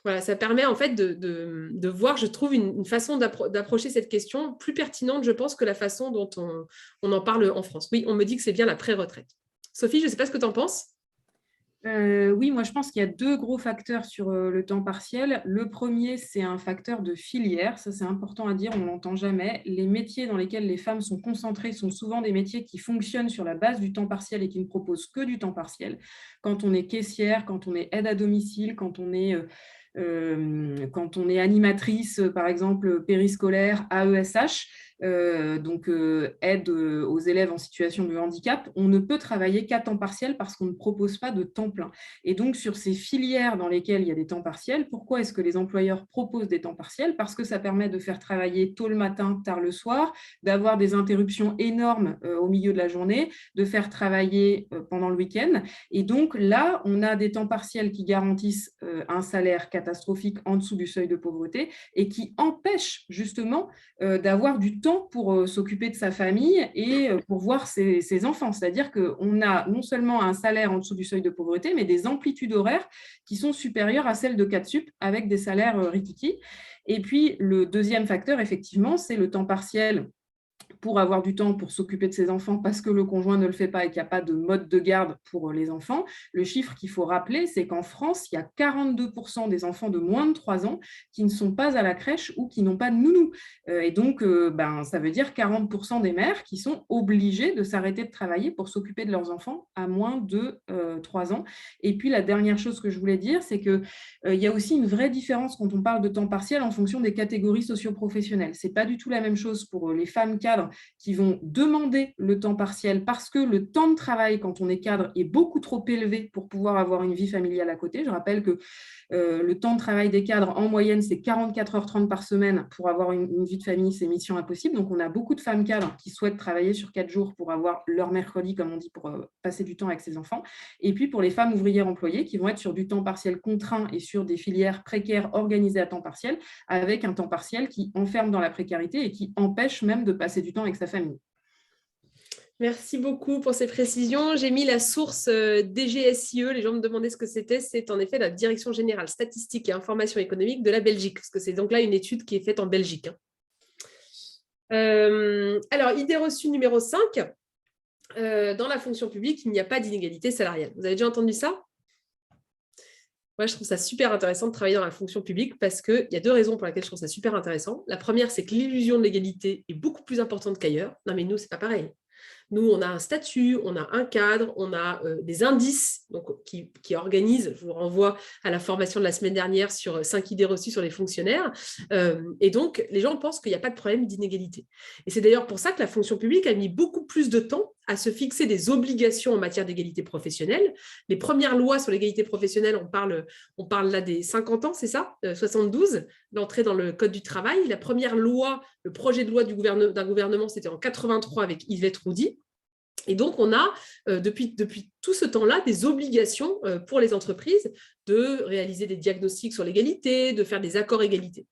voilà, ça permet en fait de voir, je trouve, une façon d'approcher cette question plus pertinente, je pense, que la façon dont on en parle en France. Oui, on me dit que c'est bien la pré-retraite. Sophie, je ne sais pas ce que tu en penses. Oui, moi je pense qu'il y a deux gros facteurs sur le temps partiel. Le premier, c'est un facteur de filière. Ça, c'est important à dire, on ne l'entend jamais. Les métiers dans lesquels les femmes sont concentrées sont souvent des métiers qui fonctionnent sur la base du temps partiel et qui ne proposent que du temps partiel. Quand on est caissière, quand on est aide à domicile, quand on est animatrice, par exemple, périscolaire, AESH, aide aux élèves en situation de handicap, on ne peut travailler qu'à temps partiel parce qu'on ne propose pas de temps plein. Et donc, sur ces filières dans lesquelles il y a des temps partiels, pourquoi est-ce que les employeurs proposent des temps partiels? Parce que ça permet de faire travailler tôt le matin, tard le soir, d'avoir des interruptions énormes au milieu de la journée, de faire travailler pendant le week-end. Et donc, là, on a des temps partiels qui garantissent un salaire catastrophique en dessous du seuil de pauvreté et qui empêchent justement d'avoir du temps pour s'occuper de sa famille et pour voir ses enfants. C'est-à-dire qu'on a non seulement un salaire en dessous du seuil de pauvreté, mais des amplitudes horaires qui sont supérieures à celles de 4 sup avec des salaires rikiki. Et puis, le deuxième facteur, effectivement, c'est le temps partiel pour avoir du temps pour s'occuper de ses enfants parce que le conjoint ne le fait pas et qu'il n'y a pas de mode de garde pour les enfants. Le chiffre qu'il faut rappeler, c'est qu'en France, il y a 42% des enfants de moins de 3 ans qui ne sont pas à la crèche ou qui n'ont pas de nounou. Et donc, ça veut dire 40% des mères qui sont obligées de s'arrêter de travailler pour s'occuper de leurs enfants à moins de 3 ans. Et puis, la dernière chose que je voulais dire, c'est qu'il y a aussi une vraie différence quand on parle de temps partiel en fonction des catégories socio-professionnelles. Ce n'est pas du tout la même chose pour les femmes cadres qui vont demander le temps partiel parce que le temps de travail quand on est cadre est beaucoup trop élevé pour pouvoir avoir une vie familiale à côté. Je rappelle que le temps de travail des cadres, en moyenne, c'est 44h30 par semaine. Pour avoir une vie de famille, c'est mission impossible. Donc, on a beaucoup de femmes cadres qui souhaitent travailler sur 4 jours pour avoir leur mercredi, comme on dit, pour passer du temps avec ses enfants. Et puis, pour les femmes ouvrières employées qui vont être sur du temps partiel contraint et sur des filières précaires organisées à temps partiel, avec un temps partiel qui enferme dans la précarité et qui empêche même de passer du temps avec sa famille. Merci beaucoup pour ces précisions. J'ai mis la source DGSIE. Les gens me demandaient ce que c'était. C'est en effet la Direction générale statistique et information économique de la Belgique, parce que c'est donc là une étude qui est faite en Belgique. Alors, idée reçue numéro 5. Dans la fonction publique, il n'y a pas d'inégalité salariale. Vous avez déjà entendu ça? Moi, je trouve ça super intéressant de travailler dans la fonction publique parce qu'il y a deux raisons pour lesquelles je trouve ça super intéressant. La première, c'est que l'illusion de l'égalité est beaucoup plus importante qu'ailleurs. Non, mais nous, c'est pas pareil. Nous, on a un statut, on a un cadre, on a des indices donc, qui organisent, je vous renvoie à la formation de la semaine dernière sur 5 idées reçues sur les fonctionnaires. Et donc, les gens pensent qu'il n'y a pas de problème d'inégalité. Et c'est d'ailleurs pour ça que la fonction publique a mis beaucoup plus de temps à se fixer des obligations en matière d'égalité professionnelle. Les premières lois sur l'égalité professionnelle, on parle là des 50 ans, c'est ça 72, l'entrée dans le Code du travail. La première loi, le projet de loi d'un gouvernement, c'était en 83 avec Yvette Roudy. Et donc, on a, depuis tout ce temps-là, des obligations pour les entreprises de réaliser des diagnostics sur l'égalité, de faire des accords égalité.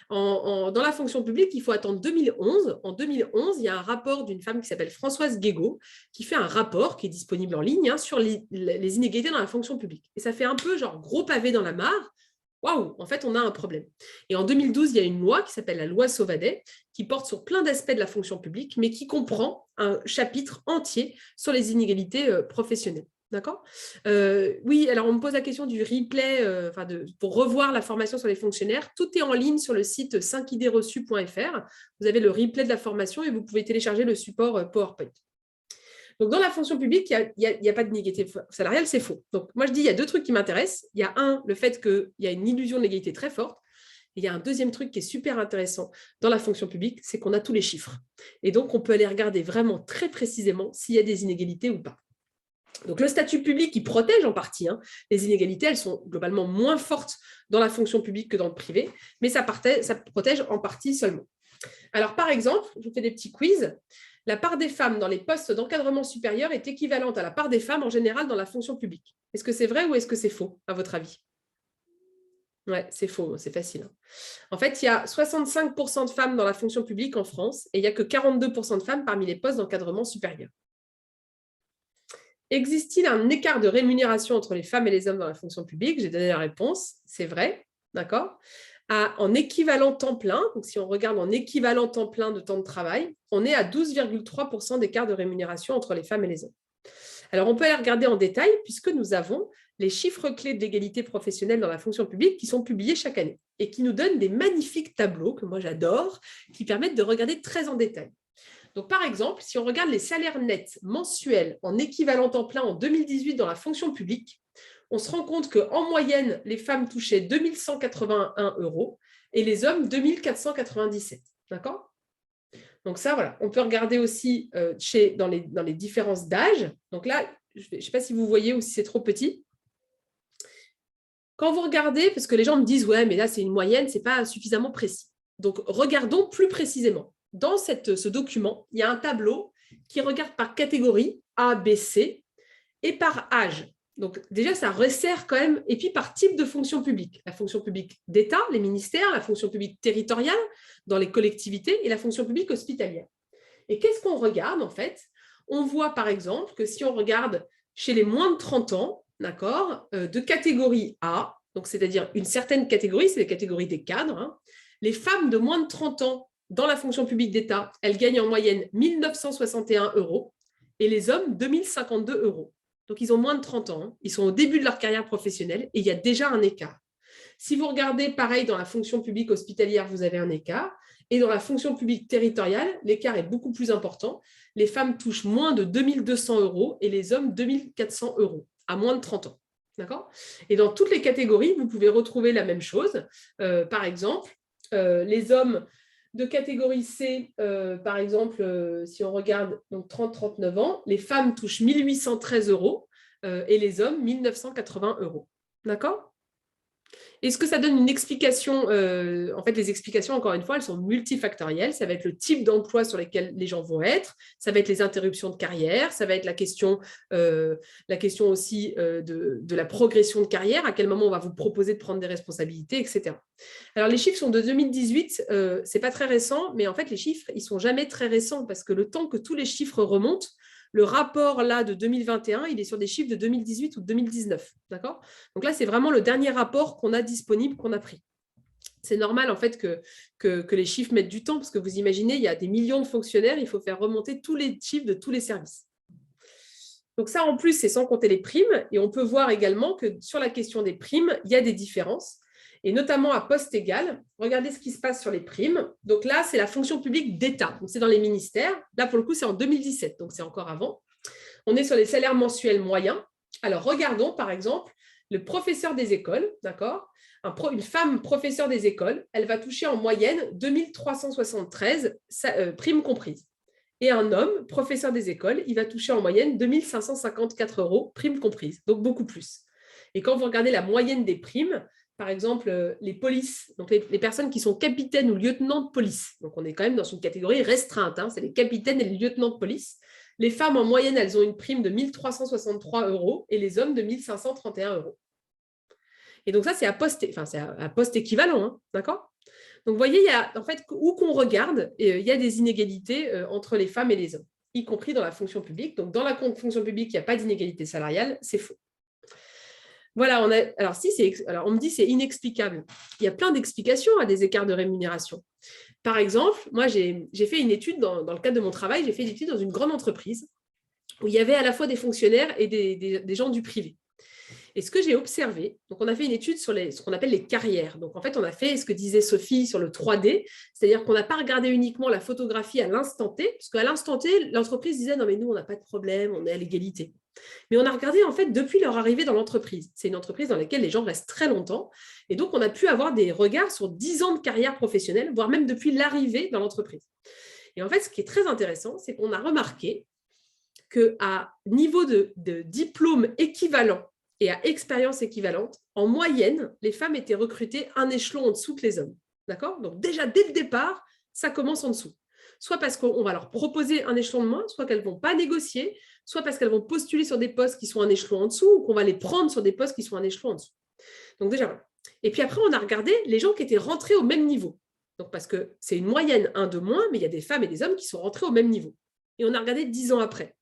Dans la fonction publique, il faut attendre 2011. En 2011, il y a un rapport d'une femme qui s'appelle Françoise Guégaud, qui fait un rapport qui est disponible en ligne sur les inégalités dans la fonction publique. Et ça fait un peu genre gros pavé dans la mare. Waouh, en fait, on a un problème. Et en 2012, il y a une loi qui s'appelle la loi Sauvadet, qui porte sur plein d'aspects de la fonction publique, mais qui comprend un chapitre entier sur les inégalités professionnelles. D'accord Oui, alors on me pose la question du replay, pour revoir la formation sur les fonctionnaires. Tout est en ligne sur le site 5idéesreçues.fr. Vous avez le replay de la formation et vous pouvez télécharger le support PowerPoint. Donc, dans la fonction publique, il n'y a pas d'inégalité salariale, c'est faux. Donc, moi, je dis, il y a deux trucs qui m'intéressent. Il y a le fait qu'il y a une illusion de l'égalité très forte. Et il y a un deuxième truc qui est super intéressant dans la fonction publique, c'est qu'on a tous les chiffres. Et donc, on peut aller regarder vraiment très précisément s'il y a des inégalités ou pas. Donc, le statut public, il protège en partie. Les inégalités, elles sont globalement moins fortes dans la fonction publique que dans le privé, mais ça protège en partie seulement. Alors, par exemple, je vous fais des petits quiz. La part des femmes dans les postes d'encadrement supérieur est équivalente à la part des femmes en général dans la fonction publique. Est-ce que c'est vrai ou est-ce que c'est faux, à votre avis? Ouais, c'est faux, c'est facile. En fait, il y a 65% de femmes dans la fonction publique en France et il n'y a que 42% de femmes parmi les postes d'encadrement supérieur. Existe-t-il un écart de rémunération entre les femmes et les hommes dans la fonction publique? J'ai donné la réponse, c'est vrai, d'accord. En équivalent temps plein, donc si on regarde en équivalent temps plein de temps de travail, on est à 12,3% d'écart de rémunération entre les femmes et les hommes. Alors, on peut aller regarder en détail puisque nous avons les chiffres clés de l'égalité professionnelle dans la fonction publique qui sont publiés chaque année et qui nous donnent des magnifiques tableaux que moi j'adore, qui permettent de regarder très en détail. Donc, par exemple, si on regarde les salaires nets mensuels en équivalent temps plein en 2018 dans la fonction publique, on se rend compte qu'en moyenne, les femmes touchaient 2 181 € et les hommes 2 497. D'accord? Donc ça, voilà. On peut regarder aussi dans les différences d'âge. Donc là, je ne sais pas si vous voyez ou si c'est trop petit. Quand vous regardez, parce que les gens me disent « ouais, mais là, c'est une moyenne, ce n'est pas suffisamment précis ». Donc, regardons plus précisément. Dans ce document, il y a un tableau qui regarde par catégorie A, B, C et par âge. Donc, déjà, ça resserre quand même, et puis par type de fonction publique. La fonction publique d'État, les ministères, la fonction publique territoriale, dans les collectivités, et la fonction publique hospitalière. Et qu'est-ce qu'on regarde, en fait? On voit, par exemple, que si on regarde chez les moins de 30 ans, d'accord, de catégorie A, donc c'est-à-dire une certaine catégorie, c'est la catégorie des cadres, hein, les femmes de moins de 30 ans dans la fonction publique d'État, elles gagnent en moyenne 1 961 € et les hommes 2 052 €. Donc, ils ont moins de 30 ans, hein, ils sont au début de leur carrière professionnelle et il y a déjà un écart. Si vous regardez, pareil, dans la fonction publique hospitalière, vous avez un écart. Et dans la fonction publique territoriale, l'écart est beaucoup plus important. Les femmes touchent moins de 2 200 € et les hommes 2 400 € à moins de 30 ans. D'accord? Et dans toutes les catégories, vous pouvez retrouver la même chose. Par exemple, les hommes de catégorie C, par exemple, si on regarde 30-39 ans, les femmes touchent 1 813 € et les hommes 1 980 €. D'accord? Est-ce que ça donne une explication? En fait, les explications, encore une fois, elles sont multifactorielles. Ça va être le type d'emploi sur lesquels les gens vont être, ça va être les interruptions de carrière, ça va être la question aussi de la progression de carrière, à quel moment on va vous proposer de prendre des responsabilités, etc. Alors, les chiffres sont de 2018, ce n'est pas très récent, mais en fait, les chiffres, ils ne sont jamais très récents parce que le temps que tous les chiffres remontent, le rapport là de 2021, il est sur des chiffres de 2018 ou de 2019. D'accord? Donc là, c'est vraiment le dernier rapport qu'on a disponible, qu'on a pris. C'est normal en fait que les chiffres mettent du temps parce que vous imaginez, il y a des millions de fonctionnaires, il faut faire remonter tous les chiffres de tous les services. Donc ça, en plus, c'est sans compter les primes. Et on peut voir également que sur la question des primes, il y a des différences. Et notamment à poste égal, regardez ce qui se passe sur les primes. Donc là, c'est la fonction publique d'État. Donc c'est dans les ministères. Là, pour le coup, c'est en 2017, donc c'est encore avant. On est sur les salaires mensuels moyens. Alors, regardons, par exemple, le professeur des écoles, d'accord? Une femme professeure des écoles, elle va toucher en moyenne 2 373 primes comprises. Et un homme, professeur des écoles, il va toucher en moyenne 2 554 €, primes comprises, donc beaucoup plus. Et quand vous regardez la moyenne des primes, par exemple, les polices, donc les personnes qui sont capitaines ou lieutenants de police, donc on est quand même dans une catégorie restreinte, hein, c'est les capitaines et les lieutenants de police. Les femmes, en moyenne, elles ont une prime de 1 363 € et les hommes de 1 531 €. Et donc ça, c'est à poste équivalent, hein, d'accord? Donc, vous voyez, il y a, en fait, où qu'on regarde, il y a des inégalités entre les femmes et les hommes, y compris dans la fonction publique. Donc, dans la fonction publique, il n'y a pas d'inégalité salariale, c'est faux. Voilà, alors on me dit que c'est inexplicable. Il y a plein d'explications à des écarts de rémunération. Par exemple, moi, j'ai fait une étude, dans le cadre de mon travail, j'ai fait une étude dans une grande entreprise où il y avait à la fois des fonctionnaires et des gens du privé. Et ce que j'ai observé, donc on a fait une étude sur ce qu'on appelle les carrières. Donc en fait, on a fait ce que disait Sophie sur le 3D, c'est-à-dire qu'on n'a pas regardé uniquement la photographie à l'instant T, parce qu'à l'instant T, l'entreprise disait « non mais nous, on n'a pas de problème, on est à l'égalité ». Mais on a regardé en fait depuis leur arrivée dans l'entreprise. C'est une entreprise dans laquelle les gens restent très longtemps. Et donc, on a pu avoir des regards sur 10 ans de carrière professionnelle, voire même depuis l'arrivée dans l'entreprise. Et en fait, ce qui est très intéressant, c'est qu'on a remarqué qu'à niveau de diplôme équivalent et à expérience équivalente, en moyenne, les femmes étaient recrutées un échelon en dessous que les hommes. D'accord? Donc déjà, dès le départ, ça commence en dessous. Soit parce qu'on va leur proposer un échelon de moins, soit qu'elles ne vont pas négocier, soit parce qu'elles vont postuler sur des postes qui sont un échelon en dessous, ou qu'on va les prendre sur des postes qui sont un échelon en dessous. Donc déjà, Et puis après, on a regardé les gens qui étaient rentrés au même niveau. Donc, parce que c'est une moyenne, un de moins, mais il y a des femmes et des hommes qui sont rentrés au même niveau. Et on a regardé 10 ans après,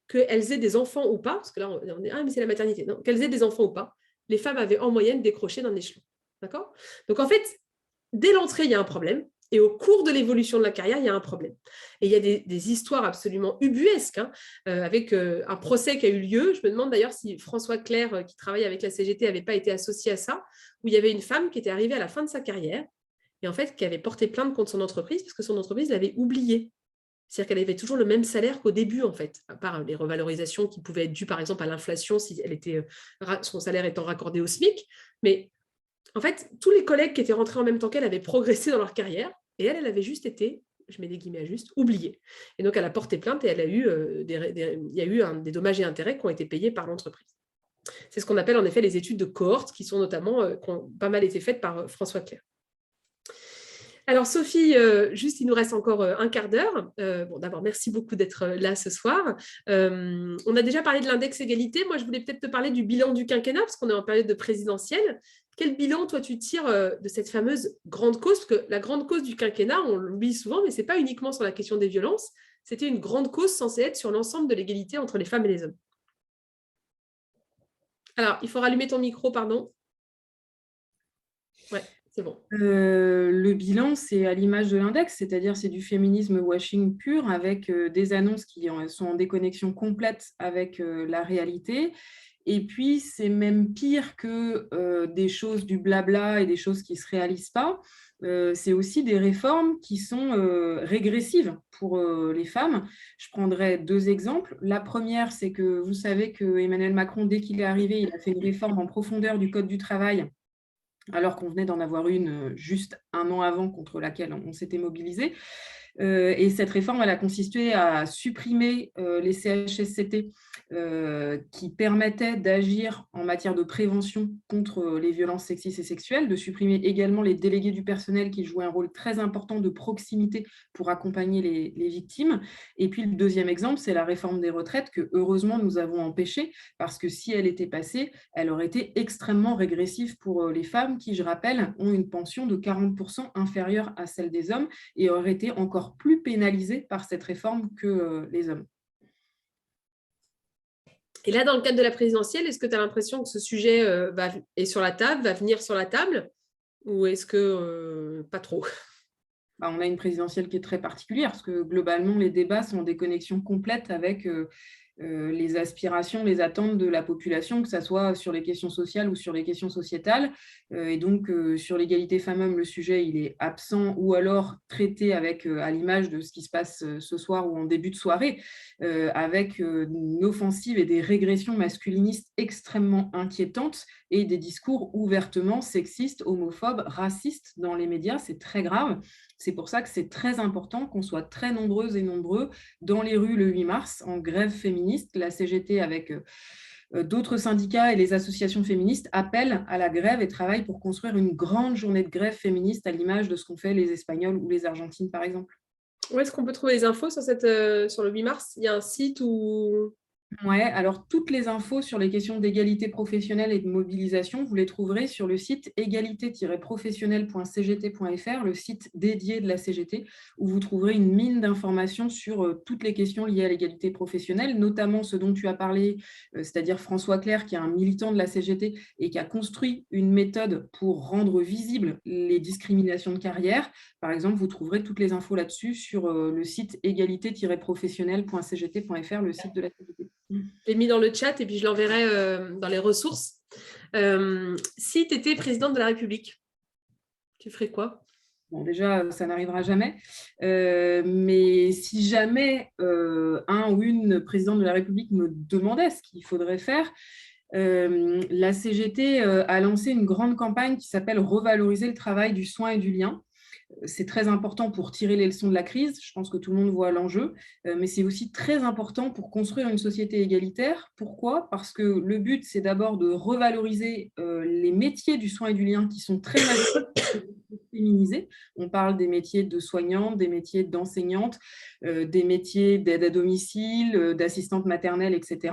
qu'elles aient des enfants ou pas, parce que là, on est, ah, mais c'est la maternité. Non, qu'elles aient des enfants ou pas, les femmes avaient en moyenne décroché d'un échelon. D'accord? Donc, en fait, dès l'entrée, il y a un problème. Et au cours de l'évolution de la carrière, il y a un problème. Et il y a des histoires absolument ubuesques, avec un procès qui a eu lieu. Je me demande d'ailleurs si François Clerc, qui travaille avec la CGT, n'avait pas été associé à ça, où il y avait une femme qui était arrivée à la fin de sa carrière et en fait qui avait porté plainte contre son entreprise parce que son entreprise l'avait oubliée. C'est-à-dire qu'elle avait toujours le même salaire qu'au début, en fait, à part les revalorisations qui pouvaient être dues, par exemple, à l'inflation si son salaire étant raccordé au SMIC. Mais en fait, tous les collègues qui étaient rentrés en même temps qu'elle avaient progressé dans leur carrière et elle avait juste été, je mets des guillemets à juste, oubliée. Et donc, elle a porté plainte et elle a eu il y a eu des dommages et intérêts qui ont été payés par l'entreprise. C'est ce qu'on appelle en effet les études de cohorte qui sont notamment, qui ont pas mal été faites par François Clerc. Alors Sophie, juste il nous reste encore un quart d'heure. Bon, d'abord, merci beaucoup d'être là ce soir. On a déjà parlé de l'index égalité. Moi, je voulais peut-être te parler du bilan du quinquennat, parce qu'on est en période de présidentielle. Quel bilan, toi, tu tires de cette fameuse grande cause? Parce que la grande cause du quinquennat, on l'oublie souvent, mais ce n'est pas uniquement sur la question des violences. C'était une grande cause censée être sur l'ensemble de l'égalité entre les femmes et les hommes. Alors, il faut rallumer ton micro, pardon. Ouais. C'est bon. Le bilan, c'est à l'image de l'index, c'est-à-dire c'est du féminisme washing pur avec des annonces qui sont en déconnexion complète avec la réalité. Et puis, c'est même pire que des choses du blabla et des choses qui ne se réalisent pas. C'est aussi des réformes qui sont régressives pour les femmes. Je prendrai 2 exemples. La première, c'est que vous savez que Emmanuel Macron, dès qu'il est arrivé, il a fait une réforme en profondeur du Code du travail, alors qu'on venait d'en avoir une juste un an avant contre laquelle on s'était mobilisé. Et cette réforme, elle a consisté à supprimer les CHSCT qui permettaient d'agir en matière de prévention contre les violences sexistes et sexuelles, de supprimer également les délégués du personnel qui jouaient un rôle très important de proximité pour accompagner les victimes. Et puis le deuxième exemple, c'est la réforme des retraites que heureusement nous avons empêchée, parce que si elle était passée, elle aurait été extrêmement régressive pour les femmes qui, je rappelle, ont une pension de 40% inférieure à celle des hommes et auraient été encore plus pénalisés par cette réforme que les hommes. Et là, dans le cadre de la présidentielle, est-ce que tu as l'impression que ce sujet est sur la table, va venir sur la table, ou est-ce que pas trop? On a une présidentielle qui est très particulière, parce que globalement, les débats sont en déconnexion complète avec les aspirations, les attentes de la population, que ce soit sur les questions sociales ou sur les questions sociétales. Et donc, sur l'égalité femmes-hommes, le sujet, il est absent ou alors traité avec, à l'image de ce qui se passe ce soir ou en début de soirée, avec une offensive et des régressions masculinistes extrêmement inquiétantes et des discours ouvertement sexistes, homophobes, racistes dans les médias. C'est très grave. C'est pour ça que c'est très important qu'on soit très nombreuses et nombreux dans les rues le 8 mars en grève féministe. La CGT, avec d'autres syndicats et les associations féministes, appellent à la grève et travaillent pour construire une grande journée de grève féministe à l'image de ce qu'ont fait les Espagnols ou les Argentines, par exemple. Où est-ce qu'on peut trouver les infos sur le 8 mars? Il y a un site où... Ouais, alors toutes les infos sur les questions d'égalité professionnelle et de mobilisation, vous les trouverez sur le site égalité-professionnelle.cgt.fr, le site dédié de la CGT, où vous trouverez une mine d'informations sur toutes les questions liées à l'égalité professionnelle, notamment ce dont tu as parlé, c'est-à-dire François Clerc, qui est un militant de la CGT et qui a construit une méthode pour rendre visibles les discriminations de carrière. Par exemple, vous trouverez toutes les infos là-dessus sur le site égalité-professionnelle.cgt.fr, le site de la CGT. Je l'ai mis dans le chat et puis je l'enverrai dans les ressources. Si tu étais présidente de la République, tu ferais quoi? Bon, déjà, ça n'arrivera jamais. Mais si jamais un ou une présidente de la République me demandait ce qu'il faudrait faire, la CGT a lancé une grande campagne qui s'appelle « Revaloriser le travail du soin et du lien ». C'est très important pour tirer les leçons de la crise. Je pense que tout le monde voit l'enjeu, mais c'est aussi très important pour construire une société égalitaire. Pourquoi? Parce que le but, c'est d'abord de revaloriser les métiers du soin et du lien qui sont très féminisés. On parle des métiers de soignante, des métiers d'enseignante, des métiers d'aide à domicile, d'assistante maternelle, etc.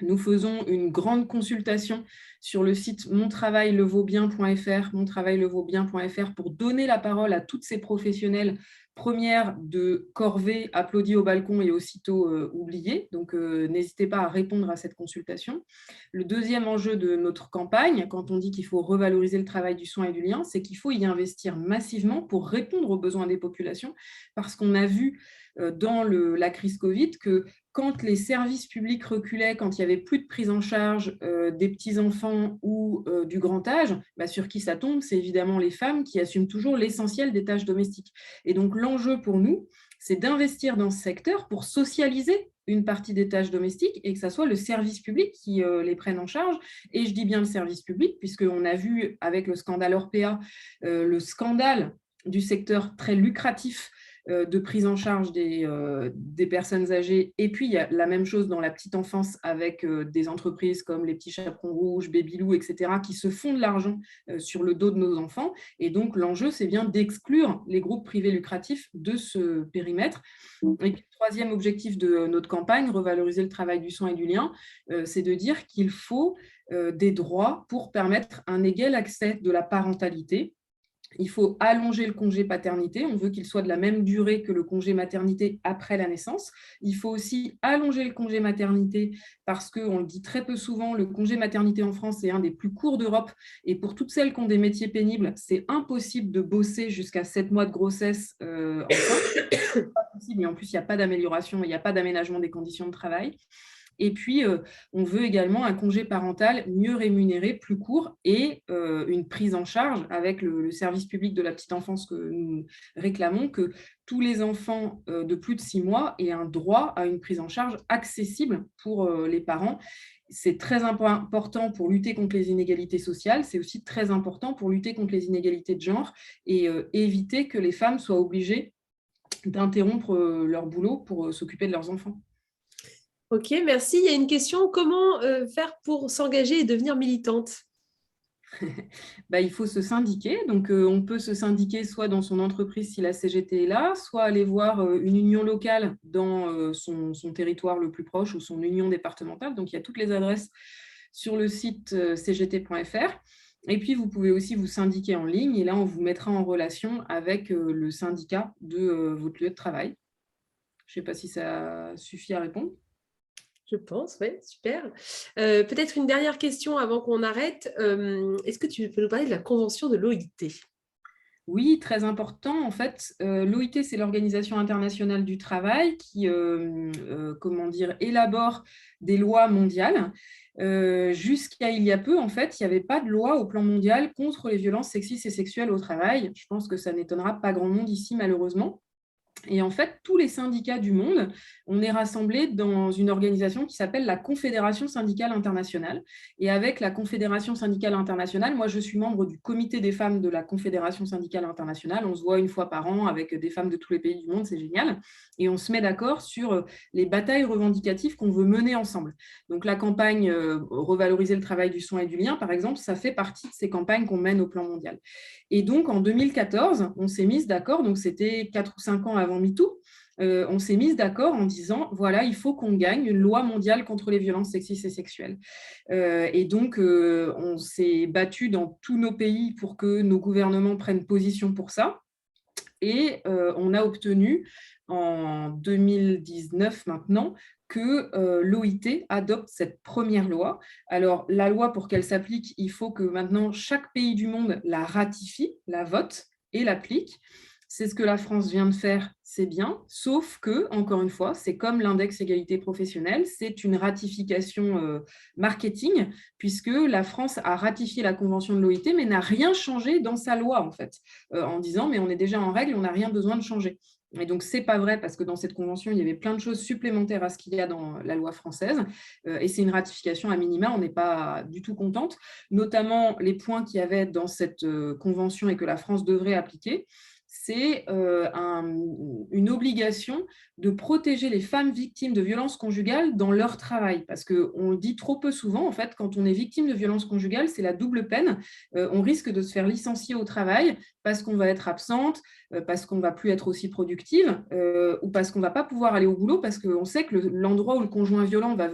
Nous faisons une grande consultation sur le site montravaillevautbien.fr pour donner la parole à toutes ces professionnelles premières de corvée, applaudies au balcon et aussitôt oubliées. Donc, n'hésitez pas à répondre à cette consultation. Le deuxième enjeu de notre campagne, quand on dit qu'il faut revaloriser le travail du soin et du lien, c'est qu'il faut y investir massivement pour répondre aux besoins des populations, parce qu'on a vu dans la crise Covid que quand les services publics reculaient, quand il n'y avait plus de prise en charge des petits-enfants ou du grand âge, sur qui ça tombe? C'est évidemment les femmes qui assument toujours l'essentiel des tâches domestiques. Et donc, l'enjeu pour nous, c'est d'investir dans ce secteur pour socialiser une partie des tâches domestiques et que ça soit le service public qui les prenne en charge. Et je dis bien le service public, puisqu'on a vu avec le scandale Orpea, le scandale du secteur très lucratif de prise en charge des personnes âgées. Et puis, il y a la même chose dans la petite enfance avec des entreprises comme les petits chaperons rouges, Babylou, etc., qui se font de l'argent sur le dos de nos enfants. Et donc, l'enjeu, c'est bien d'exclure les groupes privés lucratifs de ce périmètre. Et puis, le troisième objectif de notre campagne, revaloriser le travail du soin et du lien, c'est de dire qu'il faut des droits pour permettre un égal accès de la parentalité. Il faut allonger le congé paternité. On veut qu'il soit de la même durée que le congé maternité après la naissance. Il faut aussi allonger le congé maternité parce qu'on le dit très peu souvent, le congé maternité en France est un des plus courts d'Europe. Et pour toutes celles qui ont des métiers pénibles, c'est impossible de bosser jusqu'à 7 mois de grossesse enceinte. C'est pas possible, et en plus, il n'y a pas d'amélioration, il n'y a pas d'aménagement des conditions de travail. Et puis, on veut également un congé parental mieux rémunéré, plus court, et une prise en charge avec le service public de la petite enfance que nous réclamons, que tous les enfants de plus de 6 mois aient un droit à une prise en charge accessible pour les parents. C'est très important pour lutter contre les inégalités sociales, c'est aussi très important pour lutter contre les inégalités de genre et éviter que les femmes soient obligées d'interrompre leur boulot pour s'occuper de leurs enfants. Ok, merci. Il y a une question, comment faire pour s'engager et devenir militante? Il faut se syndiquer. Donc, on peut se syndiquer soit dans son entreprise si la CGT est là, soit aller voir une union locale dans son territoire le plus proche ou son union départementale. Donc, il y a toutes les adresses sur le site cgt.fr. Et puis, vous pouvez aussi vous syndiquer en ligne. Et là, on vous mettra en relation avec le syndicat de votre lieu de travail. Je ne sais pas si ça suffit à répondre. Je pense, oui, super. Peut-être une dernière question avant qu'on arrête. Est-ce que tu peux nous parler de la convention de l'OIT? Oui, très important. En fait, l'OIT, c'est l'Organisation internationale du travail qui élabore des lois mondiales. Jusqu'à il y a peu, en fait, il n'y avait pas de loi au plan mondial contre les violences sexistes et sexuelles au travail. Je pense que ça n'étonnera pas grand monde ici, malheureusement. Et en fait, tous les syndicats du monde, on est rassemblés dans une organisation qui s'appelle la Confédération syndicale internationale. Et avec la Confédération syndicale internationale, moi, je suis membre du comité des femmes de la Confédération syndicale internationale. On se voit une fois par an avec des femmes de tous les pays du monde, c'est génial. Et on se met d'accord sur les batailles revendicatives qu'on veut mener ensemble. Donc, la campagne Revaloriser le travail du soin et du lien, par exemple, ça fait partie de ces campagnes qu'on mène au plan mondial. Et donc, en 2014, on s'est mis d'accord, donc c'était 4 ou 5 ans avant MeToo, on s'est mis d'accord en disant, voilà, il faut qu'on gagne une loi mondiale contre les violences sexistes et sexuelles. Et donc, on s'est battu dans tous nos pays pour que nos gouvernements prennent position pour ça. Et on a obtenu en 2019 maintenant que l'OIT adopte cette première loi. Alors, la loi, pour qu'elle s'applique, il faut que maintenant chaque pays du monde la ratifie, la vote et l'applique. C'est ce que la France vient de faire, c'est bien, sauf que, encore une fois, c'est comme l'index égalité professionnelle, c'est une ratification marketing, puisque la France a ratifié la convention de l'OIT, mais n'a rien changé dans sa loi, en fait, en disant, mais on est déjà en règle, on n'a rien besoin de changer. Et donc, ce n'est pas vrai parce que dans cette convention, il y avait plein de choses supplémentaires à ce qu'il y a dans la loi française. Et c'est une ratification à minima, on n'est pas du tout contente, notamment les points qu'il y avait dans cette convention et que la France devrait appliquer. c'est une obligation de protéger les femmes victimes de violences conjugales dans leur travail. Parce qu'on le dit trop peu souvent, en fait, quand on est victime de violences conjugales, c'est la double peine. On risque de se faire licencier au travail parce qu'on va être absente, parce qu'on ne va plus être aussi productive, ou parce qu'on ne va pas pouvoir aller au boulot, parce qu'on sait que l'endroit où le conjoint violent va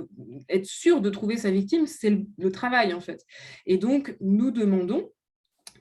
être sûr de trouver sa victime, c'est le travail, en fait. Et donc, nous demandons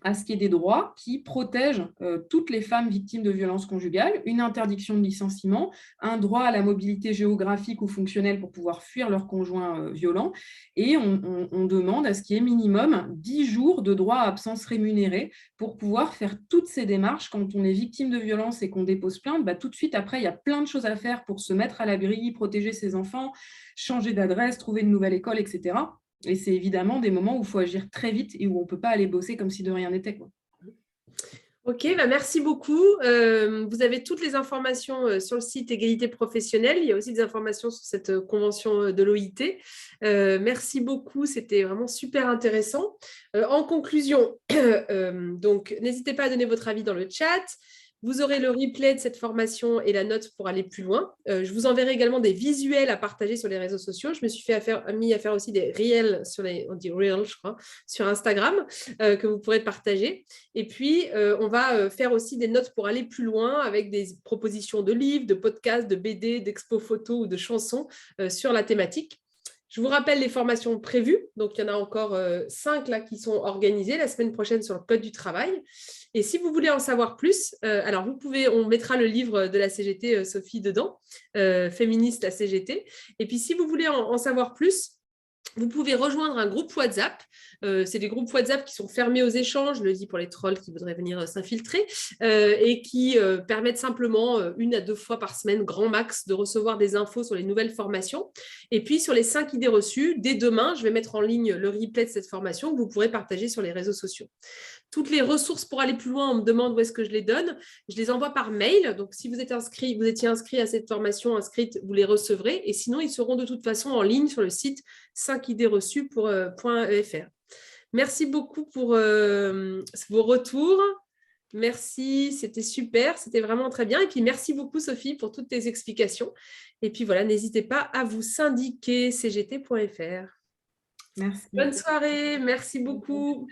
à ce qu'il y ait des droits qui protègent toutes les femmes victimes de violences conjugales, une interdiction de licenciement, un droit à la mobilité géographique ou fonctionnelle pour pouvoir fuir leur conjoint violent, et on demande à ce qu'il y ait minimum 10 jours de droit à absence rémunérée pour pouvoir faire toutes ces démarches. Quand on est victime de violence et qu'on dépose plainte, tout de suite après, il y a plein de choses à faire pour se mettre à l'abri, protéger ses enfants, changer d'adresse, trouver une nouvelle école, etc. Et c'est évidemment des moments où il faut agir très vite et où on ne peut pas aller bosser comme si de rien n'était, quoi. Ok, merci beaucoup. Vous avez toutes les informations sur le site Égalité professionnelle. Il y a aussi des informations sur cette convention de l'OIT. Merci beaucoup, c'était vraiment super intéressant. En conclusion, donc n'hésitez pas à donner votre avis dans le chat. Vous aurez le replay de cette formation et la note pour aller plus loin. Je vous enverrai également des visuels à partager sur les réseaux sociaux. Je me suis mis à faire aussi des reels on dit reels, je crois, sur Instagram que vous pourrez partager. Et puis, on va faire aussi des notes pour aller plus loin avec des propositions de livres, de podcasts, de BD, d'expos photos ou de chansons sur la thématique. Je vous rappelle les formations prévues. Donc, il y en a encore 5 là, qui sont organisées la semaine prochaine sur le code du travail. Et si vous voulez en savoir plus, alors on mettra le livre de la CGT, Sophie, dedans, Féministe la CGT. Et puis, si vous voulez en savoir plus, vous pouvez rejoindre un groupe WhatsApp. C'est des groupes WhatsApp qui sont fermés aux échanges, je le dis pour les trolls qui voudraient venir s'infiltrer, et qui permettent simplement 1 à 2 fois par semaine, grand max, de recevoir des infos sur les nouvelles formations. Et puis, sur les 5 idées reçues, dès demain, je vais mettre en ligne le replay de cette formation que vous pourrez partager sur les réseaux sociaux. Toutes les ressources pour aller plus loin, on me demande où est-ce que je les donne. Je les envoie par mail. Donc, si vous étiez inscrit à cette formation, vous les recevrez. Et sinon, ils seront de toute façon en ligne sur le site 5idéesreçues.fr. Merci beaucoup pour vos retours. Merci, c'était super, c'était vraiment très bien. Et puis, merci beaucoup, Sophie, pour toutes tes explications. Et puis, voilà, n'hésitez pas à vous syndiquer, cgt.fr. Merci. Bonne soirée, merci beaucoup.